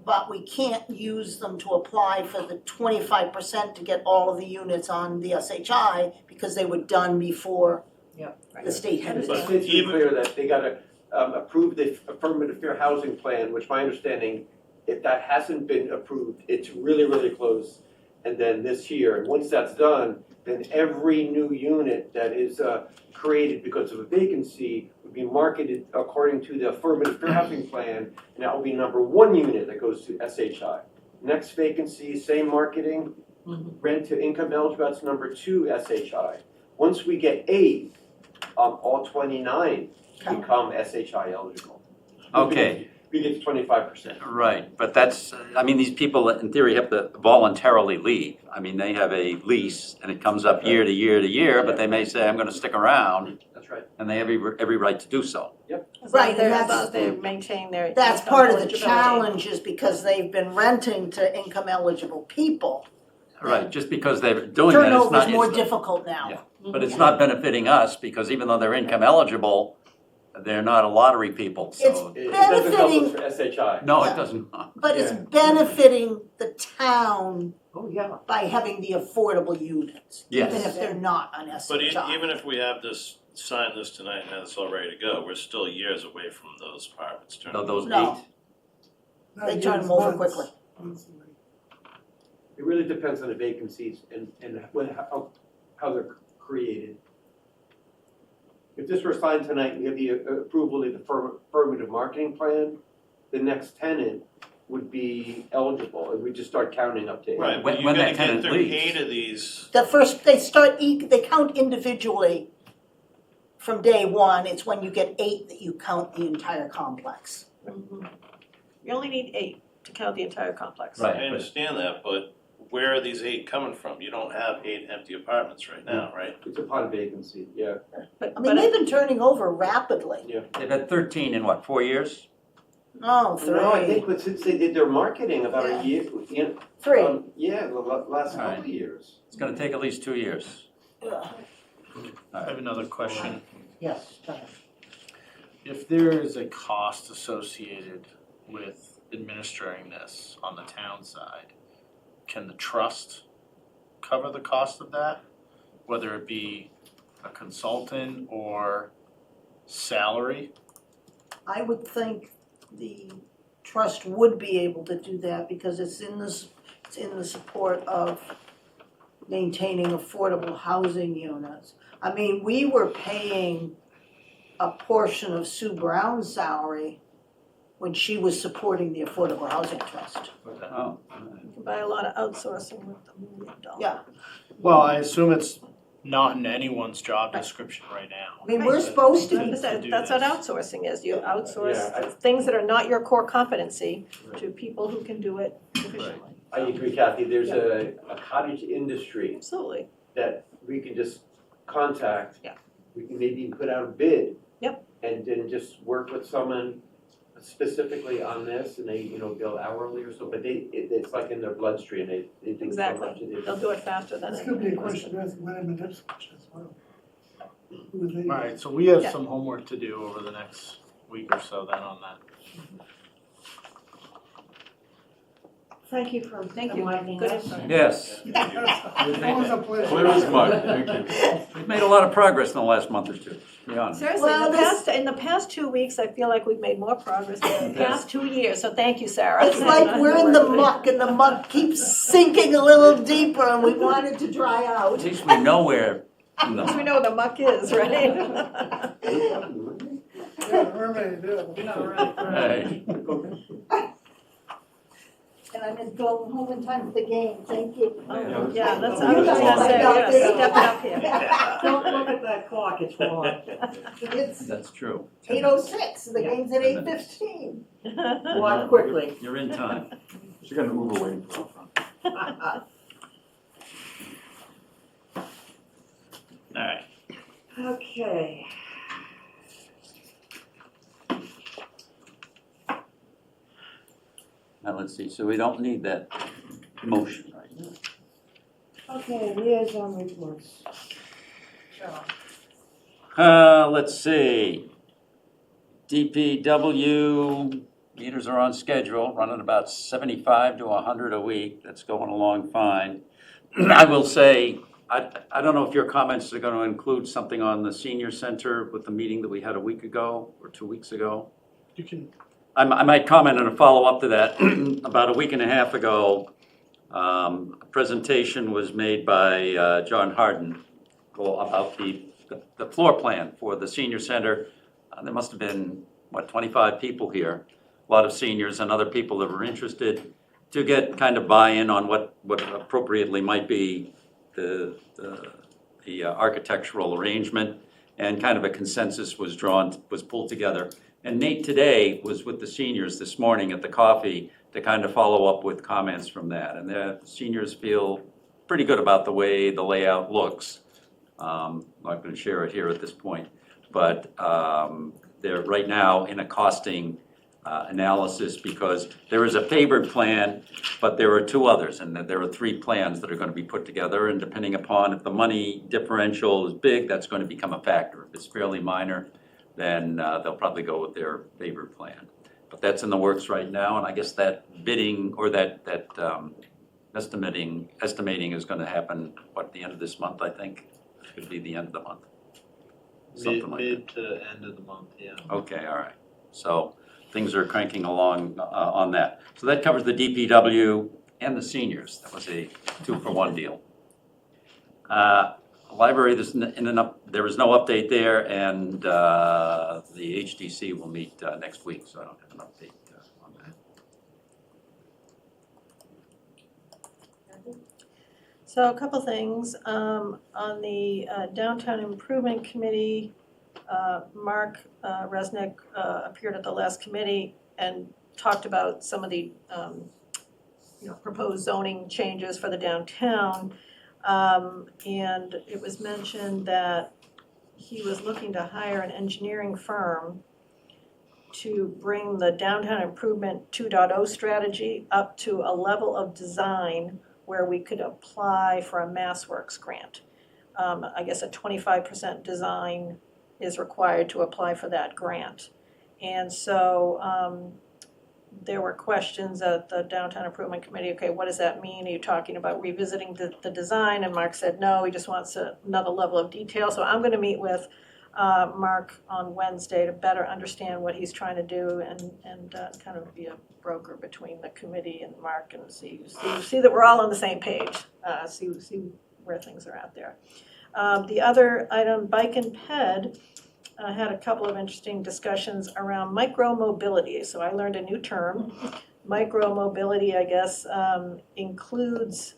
but we can't use them to apply for the 25% to get all of the units on the SHI because they were done before the state had The it. state's been clear that they gotta approve the affirmative fair housing plan, which my understanding, if that hasn't been approved, it's really, really close. And then this year, and once that's done, then every new unit that is created because of a vacancy would be marketed according to the affirmative fair housing plan, and that will be number 1 unit that goes to SHI. Next vacancy, same marketing, rent to income eligible, that's number 2 SHI. Once we get 8, all 29 become SHI eligible. Okay. We get 25%. Right, but that's, I mean, these people in theory have to voluntarily leave. I mean, they have a lease and it comes up year to year to year, but they may say, I'm gonna stick around. That's right. And they have every right to do so. Right, and as long that's, as they maintain their. that's income part of the eligibility. challenge is because they've been renting to income eligible people. Right, just because they're doing that, it's Turnover's not, more it's, difficult now. Yeah. but it's not benefiting us because even though they're income eligible, they're not a lottery people, so. It doesn't help Benefiting- us for SHI. No, Yeah. it doesn't. But it's Yeah. benefiting the town Oh, yeah. by having the affordable units, even Yes. if they're not on SHI. But even if we have this, sign this tonight and have this all ready to go, we're still years away from those apartments turning. No, those No. 8. They turn them over quickly. It really depends on the vacancies and how they're created. If this were signed tonight, we have the approval of the affirmative marketing plan, the next tenant would be eligible, and we just start counting up to 8. Right, When- but you when gotta that get tenant through leaves. 8 of these. The first, they count individually from day one. It's when you get 8 that you count the entire complex. You only need 8 to count the entire complex. Right. I understand that, but where are these 8 coming from? You don't have 8 empty apartments right now, right? It's upon vacancy, yeah. But, I mean, they've been turning over rapidly. They've had 13 in what, 4 years? No, 3. No, I think since they did their marketing about a year, 3. yeah, the last All right. couple of years. It's gonna take at least 2 years. Ugh. I have another question. Yes, John. If there is a cost associated with administering this on the town side, can the trust cover the cost of that? Whether it be a consultant or salary? I would think the trust would be able to do that because it's in the support of maintaining affordable housing units. I mean, we were paying a portion of Sue Brown's salary when she was supporting the Affordable Housing Trust. Oh, You can buy a lot of outsourcing with the $1 million. Yeah. Well, I assume it's not in anyone's job description right now. I mean, we're supposed to be. That's what outsourcing is, you outsource Yeah, things that are not your core competency to people who can do it efficiently. I agree, Kathy, there's a cottage industry Absolutely. that we can just contact. Yeah. We can maybe put out a bid. Yep. And then just work with someone specifically on this, and they, bill hourly or so, but it's like in their bloodstream, they do so Exactly. much. and They'll do it faster than This could be a anyone else. question with Wenham and Ipswich as well. Who they- Alright, so we have Yeah. some homework to do over the next week or so then on that. Thank you for Thank you. enlightening Good us. insight. yes, Always a pleasure. Clear as mud, thank you. we've made a lot of progress in the last month or two, to be honest. Seriously, Well, in the past 2 weeks, I feel like we've made more progress than in the past 2 years, so thank you, Sarah. It's like we're in the muck and the muck keeps sinking a little deeper and we want it to dry At out. least we know where, At least we know where the muck is, right? Yeah, mermaid, yeah. hey, And I'm going home in time for the game, thank you. Yeah, that's, You I was just guys gonna say, like yeah, that. step it up here. Don't look at that clock, it's wrong. It's that's true. 8:06, the game's at 8:15. Walk quickly. You're in time. She got an Uber waiting for her. All right. Okay. Now, let's see, so we don't need that motion right now. Okay, liaison reports. Let's see. DPW meters are on schedule, running about 75 to 100 a week. That's going along fine. I will say, I don't know if your comments are going to include something on the senior center with the meeting that we had a week ago or 2 weeks ago. You can, I might comment on a follow-up to that. About a week and a half ago, a presentation was made by John Harden about the floor plan for the senior center. There must have been, 25 people here, a lot of seniors and other people that were interested to get kind of buy-in on what appropriately might be the architectural arrangement, and kind of a consensus was pulled together. And Nate today was with the seniors this morning at the coffee to kind of follow up with comments from that. And the seniors feel pretty good about the way the layout looks. I'm not going to share it here at this point, but they're right now in a costing analysis because there is a favored plan, but there are two others, and there are 3 plans that are going to be put together. And depending upon if the money differential is big, that's going to become a factor. If it's fairly minor, then they'll probably go with their favored plan. But that's in the works right now, and I guess that bidding or that estimating is going to happen, at the end of this month, I think? It could be the end of the month. Something like that. mid to end of the month, yeah. Okay, all right. So things are cranking along on that. So that covers the DPW and the seniors. That was a 2-for-1 deal. Library, there is no update there, and the HDC will meet next week, so I don't have an update on that. So a couple things, on the Downtown Improvement Committee, Mark Resnick appeared at the last committee and talked about some of the, proposed zoning changes for the downtown. And it was mentioned that he was looking to hire an engineering firm to bring the Downtown Improvement 2.0 strategy up to a level of design where we could apply for a MassWorks grant. I guess a 25% design is required to apply for that grant. And so there were questions at the Downtown Improvement Committee, okay, what does that mean? Are you talking about revisiting the design? And Mark said, no, he just wants another level of detail. So I'm gonna meet with Mark on Wednesday to better understand what he's trying to do and kind of be a broker between the committee and Mark and see that we're all on the same page, see where things are out there. The other item, Bike and Ped, had a couple of interesting discussions around micro-mobility. So I learned a new term. Micro-mobility, I guess, includes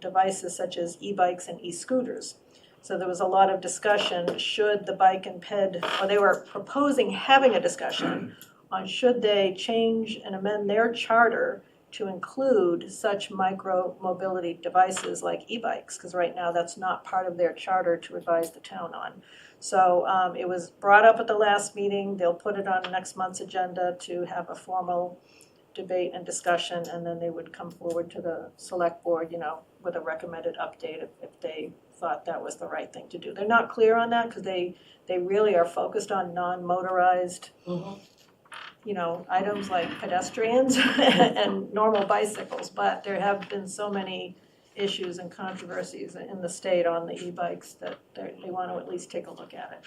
devices such as e-bikes and e-scooters. So there was a lot of discussion, should the bike and ped, or they were proposing having a discussion on should they change and amend their charter to include such micro-mobility devices like e-bikes, because right now that's not part of their charter to advise the town on. So it was brought up at the last meeting. They'll put it on next month's agenda to have a formal debate and discussion, and then they would come forward to the select board, you know, with a recommended update if they thought that was the right thing to do. They're not clear on that because they really are focused on non-motorized, you know, items like pedestrians and normal bicycles, but there have been so many issues and controversies in the state on the e-bikes that they want to at least take a look at it.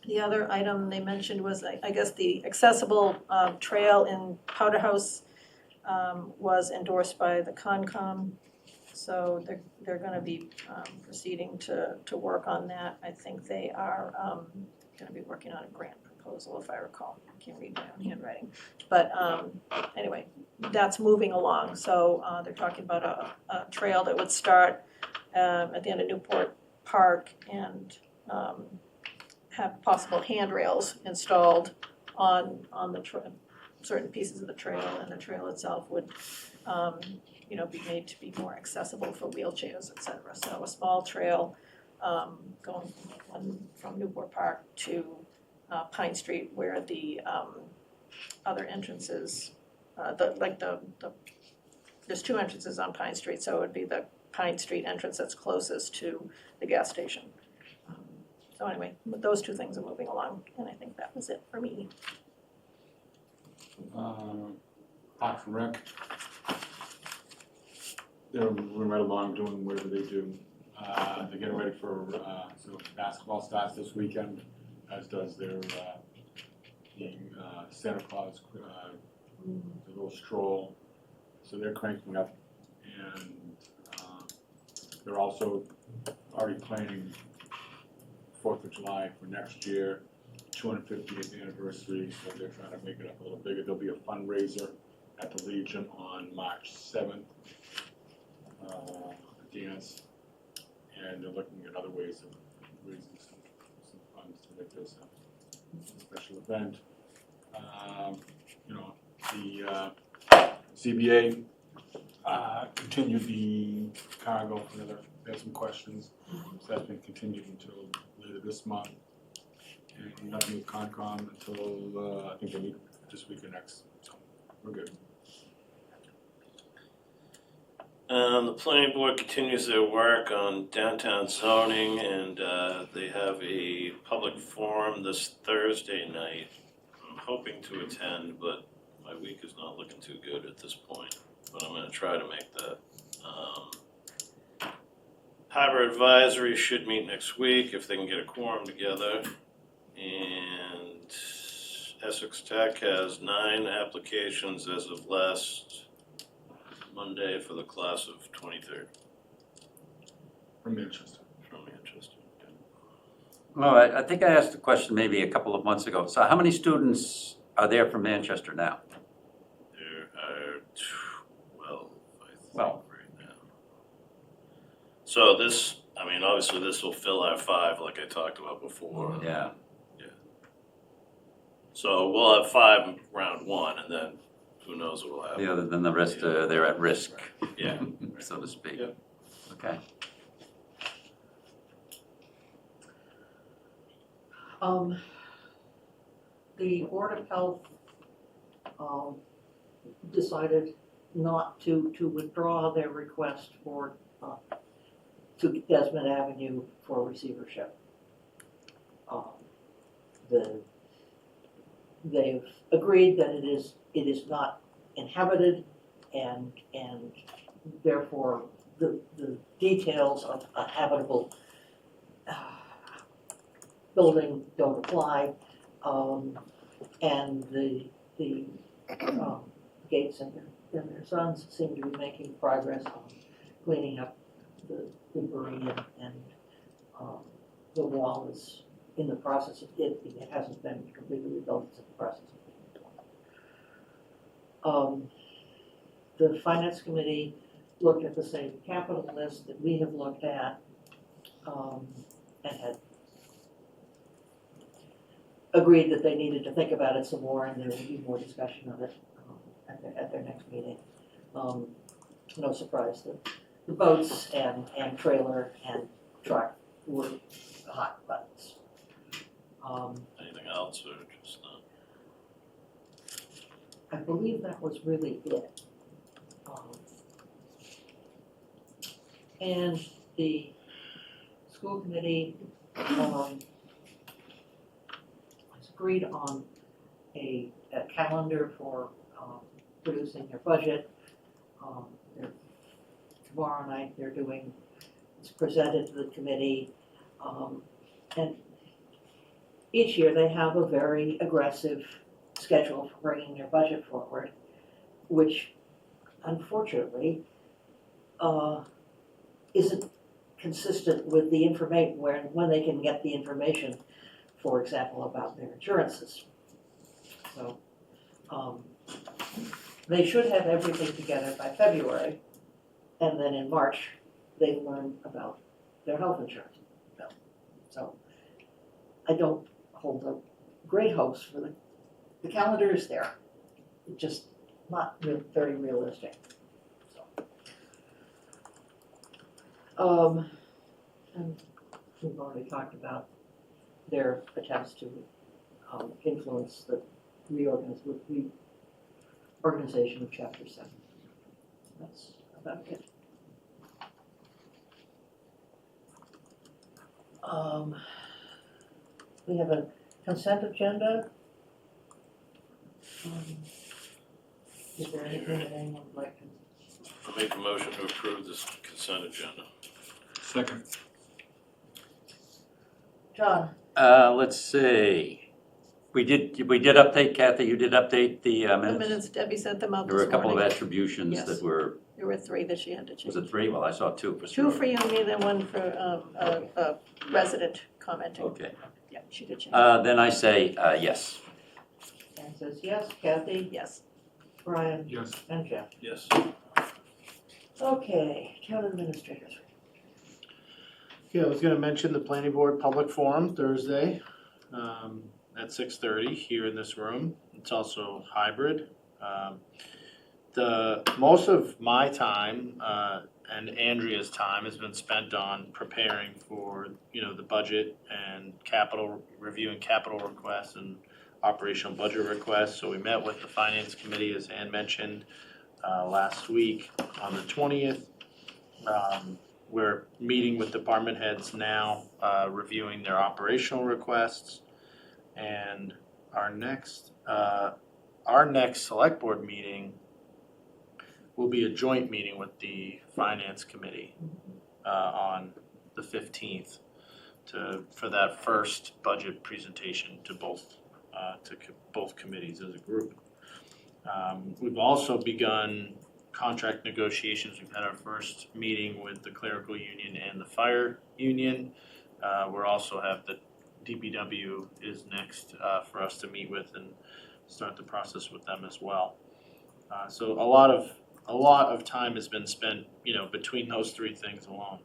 The other item they mentioned was, I guess, the accessible trail in Powder House was endorsed by the Concom. So they're gonna be proceeding to work on that. I think they are gonna be working on a grant proposal, if I recall. I can't read my own handwriting. But anyway, that's moving along. So they're talking about a trail that would start at the end of Newport Park and have possible handrails installed on the certain pieces of the trail, and the trail itself would you know, be made to be more accessible for wheelchairs, et cetera. So a small trail going from Newport Park to Pine Street, where the other entrances, there's two entrances on Pine Street, so it would be the Pine Street entrance that's closest to the gas station. So anyway, those two things are moving along, and I think that was it for me. Parks and Rec. They're moving right along, doing whatever they do. They're getting ready for, so basketball starts this weekend, as does their, Santa Claus, the little stroll. So they're cranking up, and they're also already planning 4th of July for next year, 250th anniversary, so they're trying to make it up a little bigger. There'll be a fundraiser at the Legion on March 7th, a dance, and they're looking at other ways of raising some funds to make this a special event. You know, the CBA continued the cargo for another, they had some questions, so that's been continued until later this month. And nothing with Concom until, I think they meet this week or next, so we're good. The planning board continues their work on downtown zoning, and they have a public forum this Thursday night. I'm hoping to attend, but my week is not looking too good at this point, but I'm gonna try to make that. Harbor Advisory should meet next week if they can get a quorum together. And Essex Tech has 9 applications as of last Monday for the class of 23rd. From Manchester. From Manchester. Well, I think I asked the question maybe a couple of months ago. So how many students are there from Manchester now? There are 12, I think, Well, right now. So this, I mean, obviously this will fill our 5 like I talked about before. yeah. So we'll have 5 in round 1, and then who knows what we'll have. The other than the rest, they're at risk, Yeah. so to speak. Yep. Okay. The Board of Health decided not to withdraw their request for to Desmond Avenue for receivership. They've agreed that it is not inhabited, and therefore the details of a habitable building don't apply, and the Gates and their sons seem to be making progress on cleaning up the debris, and the wall is in the process of it hasn't been completely rebuilt, it's in the process of being built. The finance committee looked at the same capital list that we have looked at, and had agreed that they needed to think about it some more, and there will be more discussion of it at their next meeting. No surprise that the boats and trailer and truck were hot buttons. Anything else or just I believe that was really it. And the school committee has agreed on a calendar for producing their budget. Tomorrow night they're doing, it's presented to the committee, and each year they have a very aggressive schedule for bringing their budget forward, which unfortunately isn't consistent with the information, when they can get the information, for example, about their insurances. So they should have everything together by February, and then in March, they learn about their health insurance bill. So I don't hold up great hopes for the calendar is there, it's just not very realistic. So, and we've already talked about their attempts to influence the reorganization of Chapter 7. That's about it. We have a consent agenda. Is there anything that anyone would like to? I'll make a motion to approve this consent agenda. Second. John? Let's see. We did update, Kathy, you did update the The minutes? minutes, Debbie sent them out There were this a couple of morning. attributions Yes. that were, There were 3 that she had to change. was it 3? Well, I saw 2 for sure. 2 for you and me, then 1 for a resident commenting. Okay. Yeah, she did change. Then I say yes. Anne says yes, Kathy, Yes. Brian, Yes. and Jeff. Yes. Okay, town administrators. Yeah, I was gonna mention the planning board public forum Thursday, at 6:30 here in this room. It's also hybrid. Most of my time, and Andrea's time has been spent on preparing for, the budget and reviewing capital requests and operational budget requests. So we met with the finance committee, as Ann mentioned, last week on the 20th. We're meeting with department heads now, reviewing their operational requests. And our next select board meeting will be a joint meeting with the finance committee on the 15th for that first budget presentation to both committees as a group. We've also begun contract negotiations. We've had our first meeting with the clerical union and the fire union. We're also have the DPW is next for us to meet with and start the process with them as well. So a lot of time has been spent, between those 3 things alone.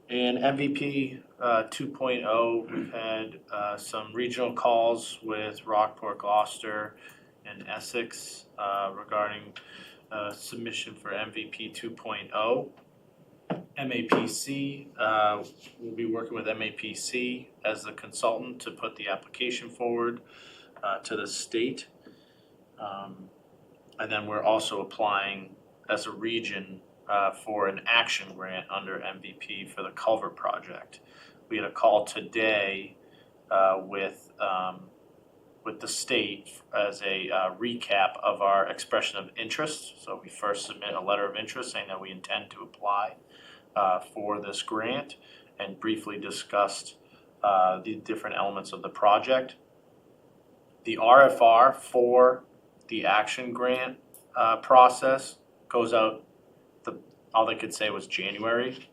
And MVP 2.0, we've had some regional calls with Rockport, Gloucester, and Essex regarding submission for MVP 2.0. MAPC, we'll be working with MAPC as the consultant to put the application forward to the state. And then we're also applying as a region for an action grant under MVP for the culvert project. We had a call today with the state as a recap of our expression of interest. So we first submit a letter of interest saying that we intend to apply for this grant, and briefly discussed the different elements of the project. The RFR for the action grant process goes out, all they could say was January.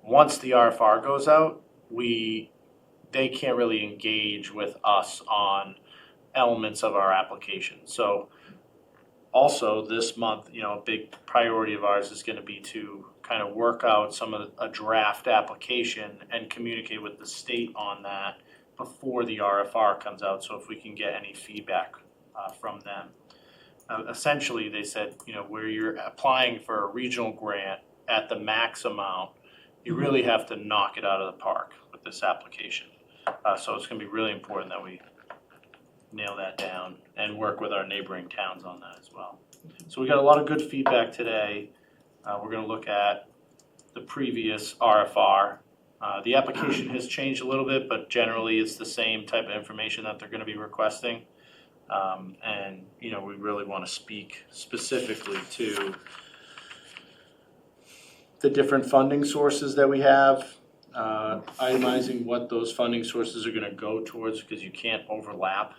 once the RFR goes out, they can't really engage with us on elements of our application. So also this month, a big priority of ours is gonna be to kind of work out a draft application and communicate with the state on that before the RFR comes out, so if we can get any feedback from them. Essentially, they said, where you're applying for a regional grant at the max amount, you really have to knock it out of the park with this application. So it's gonna be really important that we nail that down and work with our neighboring towns on that as well. So we got a lot of good feedback today. We're gonna look at the previous RFR. The application has changed a little bit, but generally it's the same type of information that they're gonna be requesting. And, we really wanna speak specifically to the different funding sources that we have, itemizing what those funding sources are gonna go towards, because you can't overlap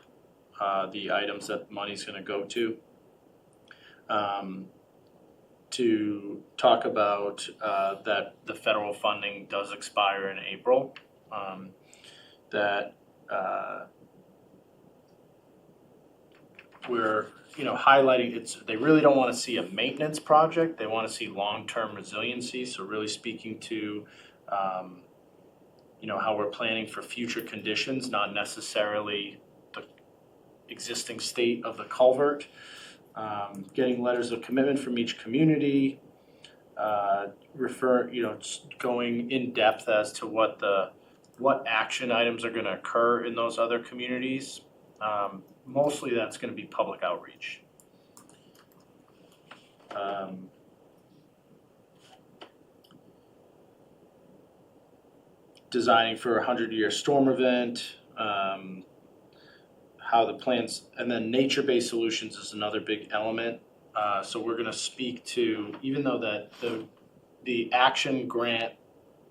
the items that money's gonna go to. To talk about that the federal funding does expire in April, that we're highlighting they really don't want to see a maintenance project, they want to see long-term resiliency, so really speaking to how we're planning for future conditions, not necessarily the existing state of the culvert. Getting letters of commitment from each community, just going in depth as to what action items are gonna occur in those other communities. Mostly that's gonna be public outreach. Designing for a 100-year storm event, how the plans, and then nature-based solutions is another big element. So we're gonna speak to, even though that the action grant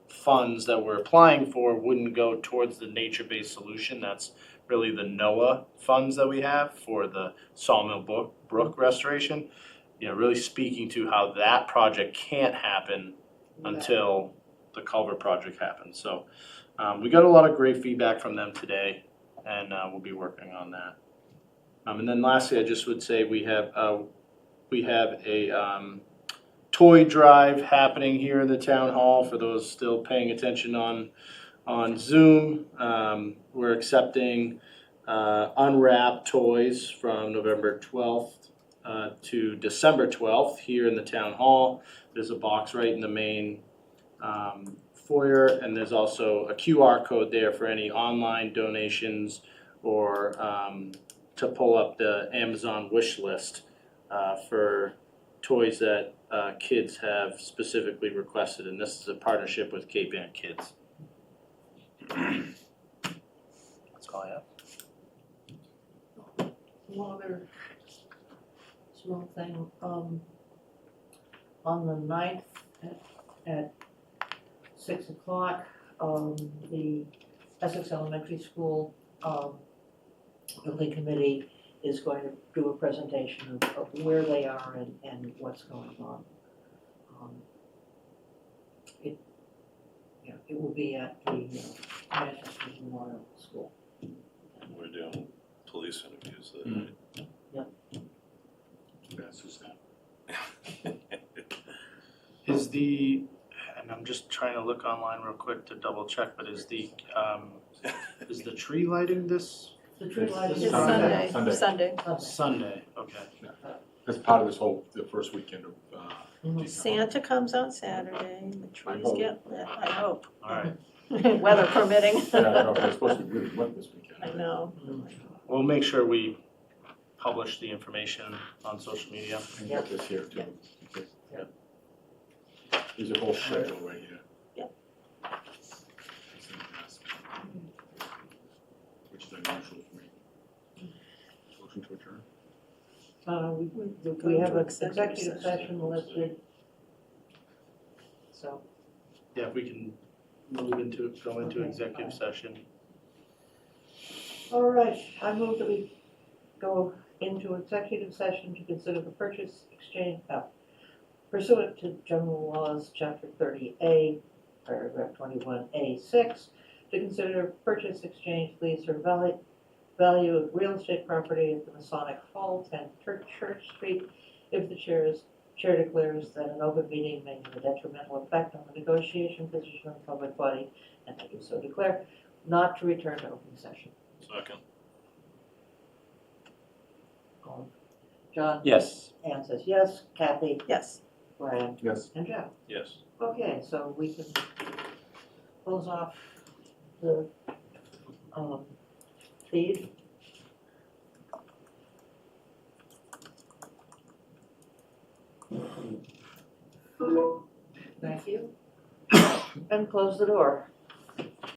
funds that we're applying for wouldn't go towards the nature-based solution, that's really the NOAA funds that we have for the Sawmill Brook restoration. Really speaking to how that project can't happen until the culvert project happens. So we got a lot of great feedback from them today, and we'll be working on that. And then lastly, I just would say we have a toy drive happening here in the town hall for those still paying attention on Zoom. We're accepting unwrapped toys from November 12th to December 12th here in the town hall. There's a box right in the main foyer, and there's also a QR code there for any online donations or to pull up the Amazon wish list for toys that kids have specifically requested, and this is a partnership with Cape Ann Kids. That's all I have. One other small thing, on the 9th at 6 o'clock, the Essex Elementary School building committee is going to do a presentation of where they are and what's going on. It will be at the Manchester Memorial School. We're doing police interviews that night. That's just that. And I'm just trying to look online real quick to double check, but is the tree lighting this? The tree lighting It's is Sunday. Sunday, okay. That's part of this the first weekend of, Santa comes on Saturday, the trees get lit, I hope. All right. Weather permitting. yeah, no, it's supposed to be really wet this weekend. I know. We'll make sure we publish the information on social media. And get this here too. There's a whole schedule right here. Yep. Which is unusual for me. Motion to adjourn. We have an executive session listed. So, Yeah, if we can go into executive session. all right, I move that we go into executive session to consider the purchase, exchange, pursuant to general laws, chapter 30A, paragraph 21A6, to consider purchase, exchange, lease, or value of real estate property at the Masonic Hall, 10 Church Street, if the chair declares that an open meeting may have a detrimental effect on the negotiation position of the public body, and I do so declare, not to return to open session. Second. John? Yes. Anne says yes. Kathy? Yes. Brian? Yes. And Jeff? Yes. Okay, so we can close off the feed. Thank you. And close the door.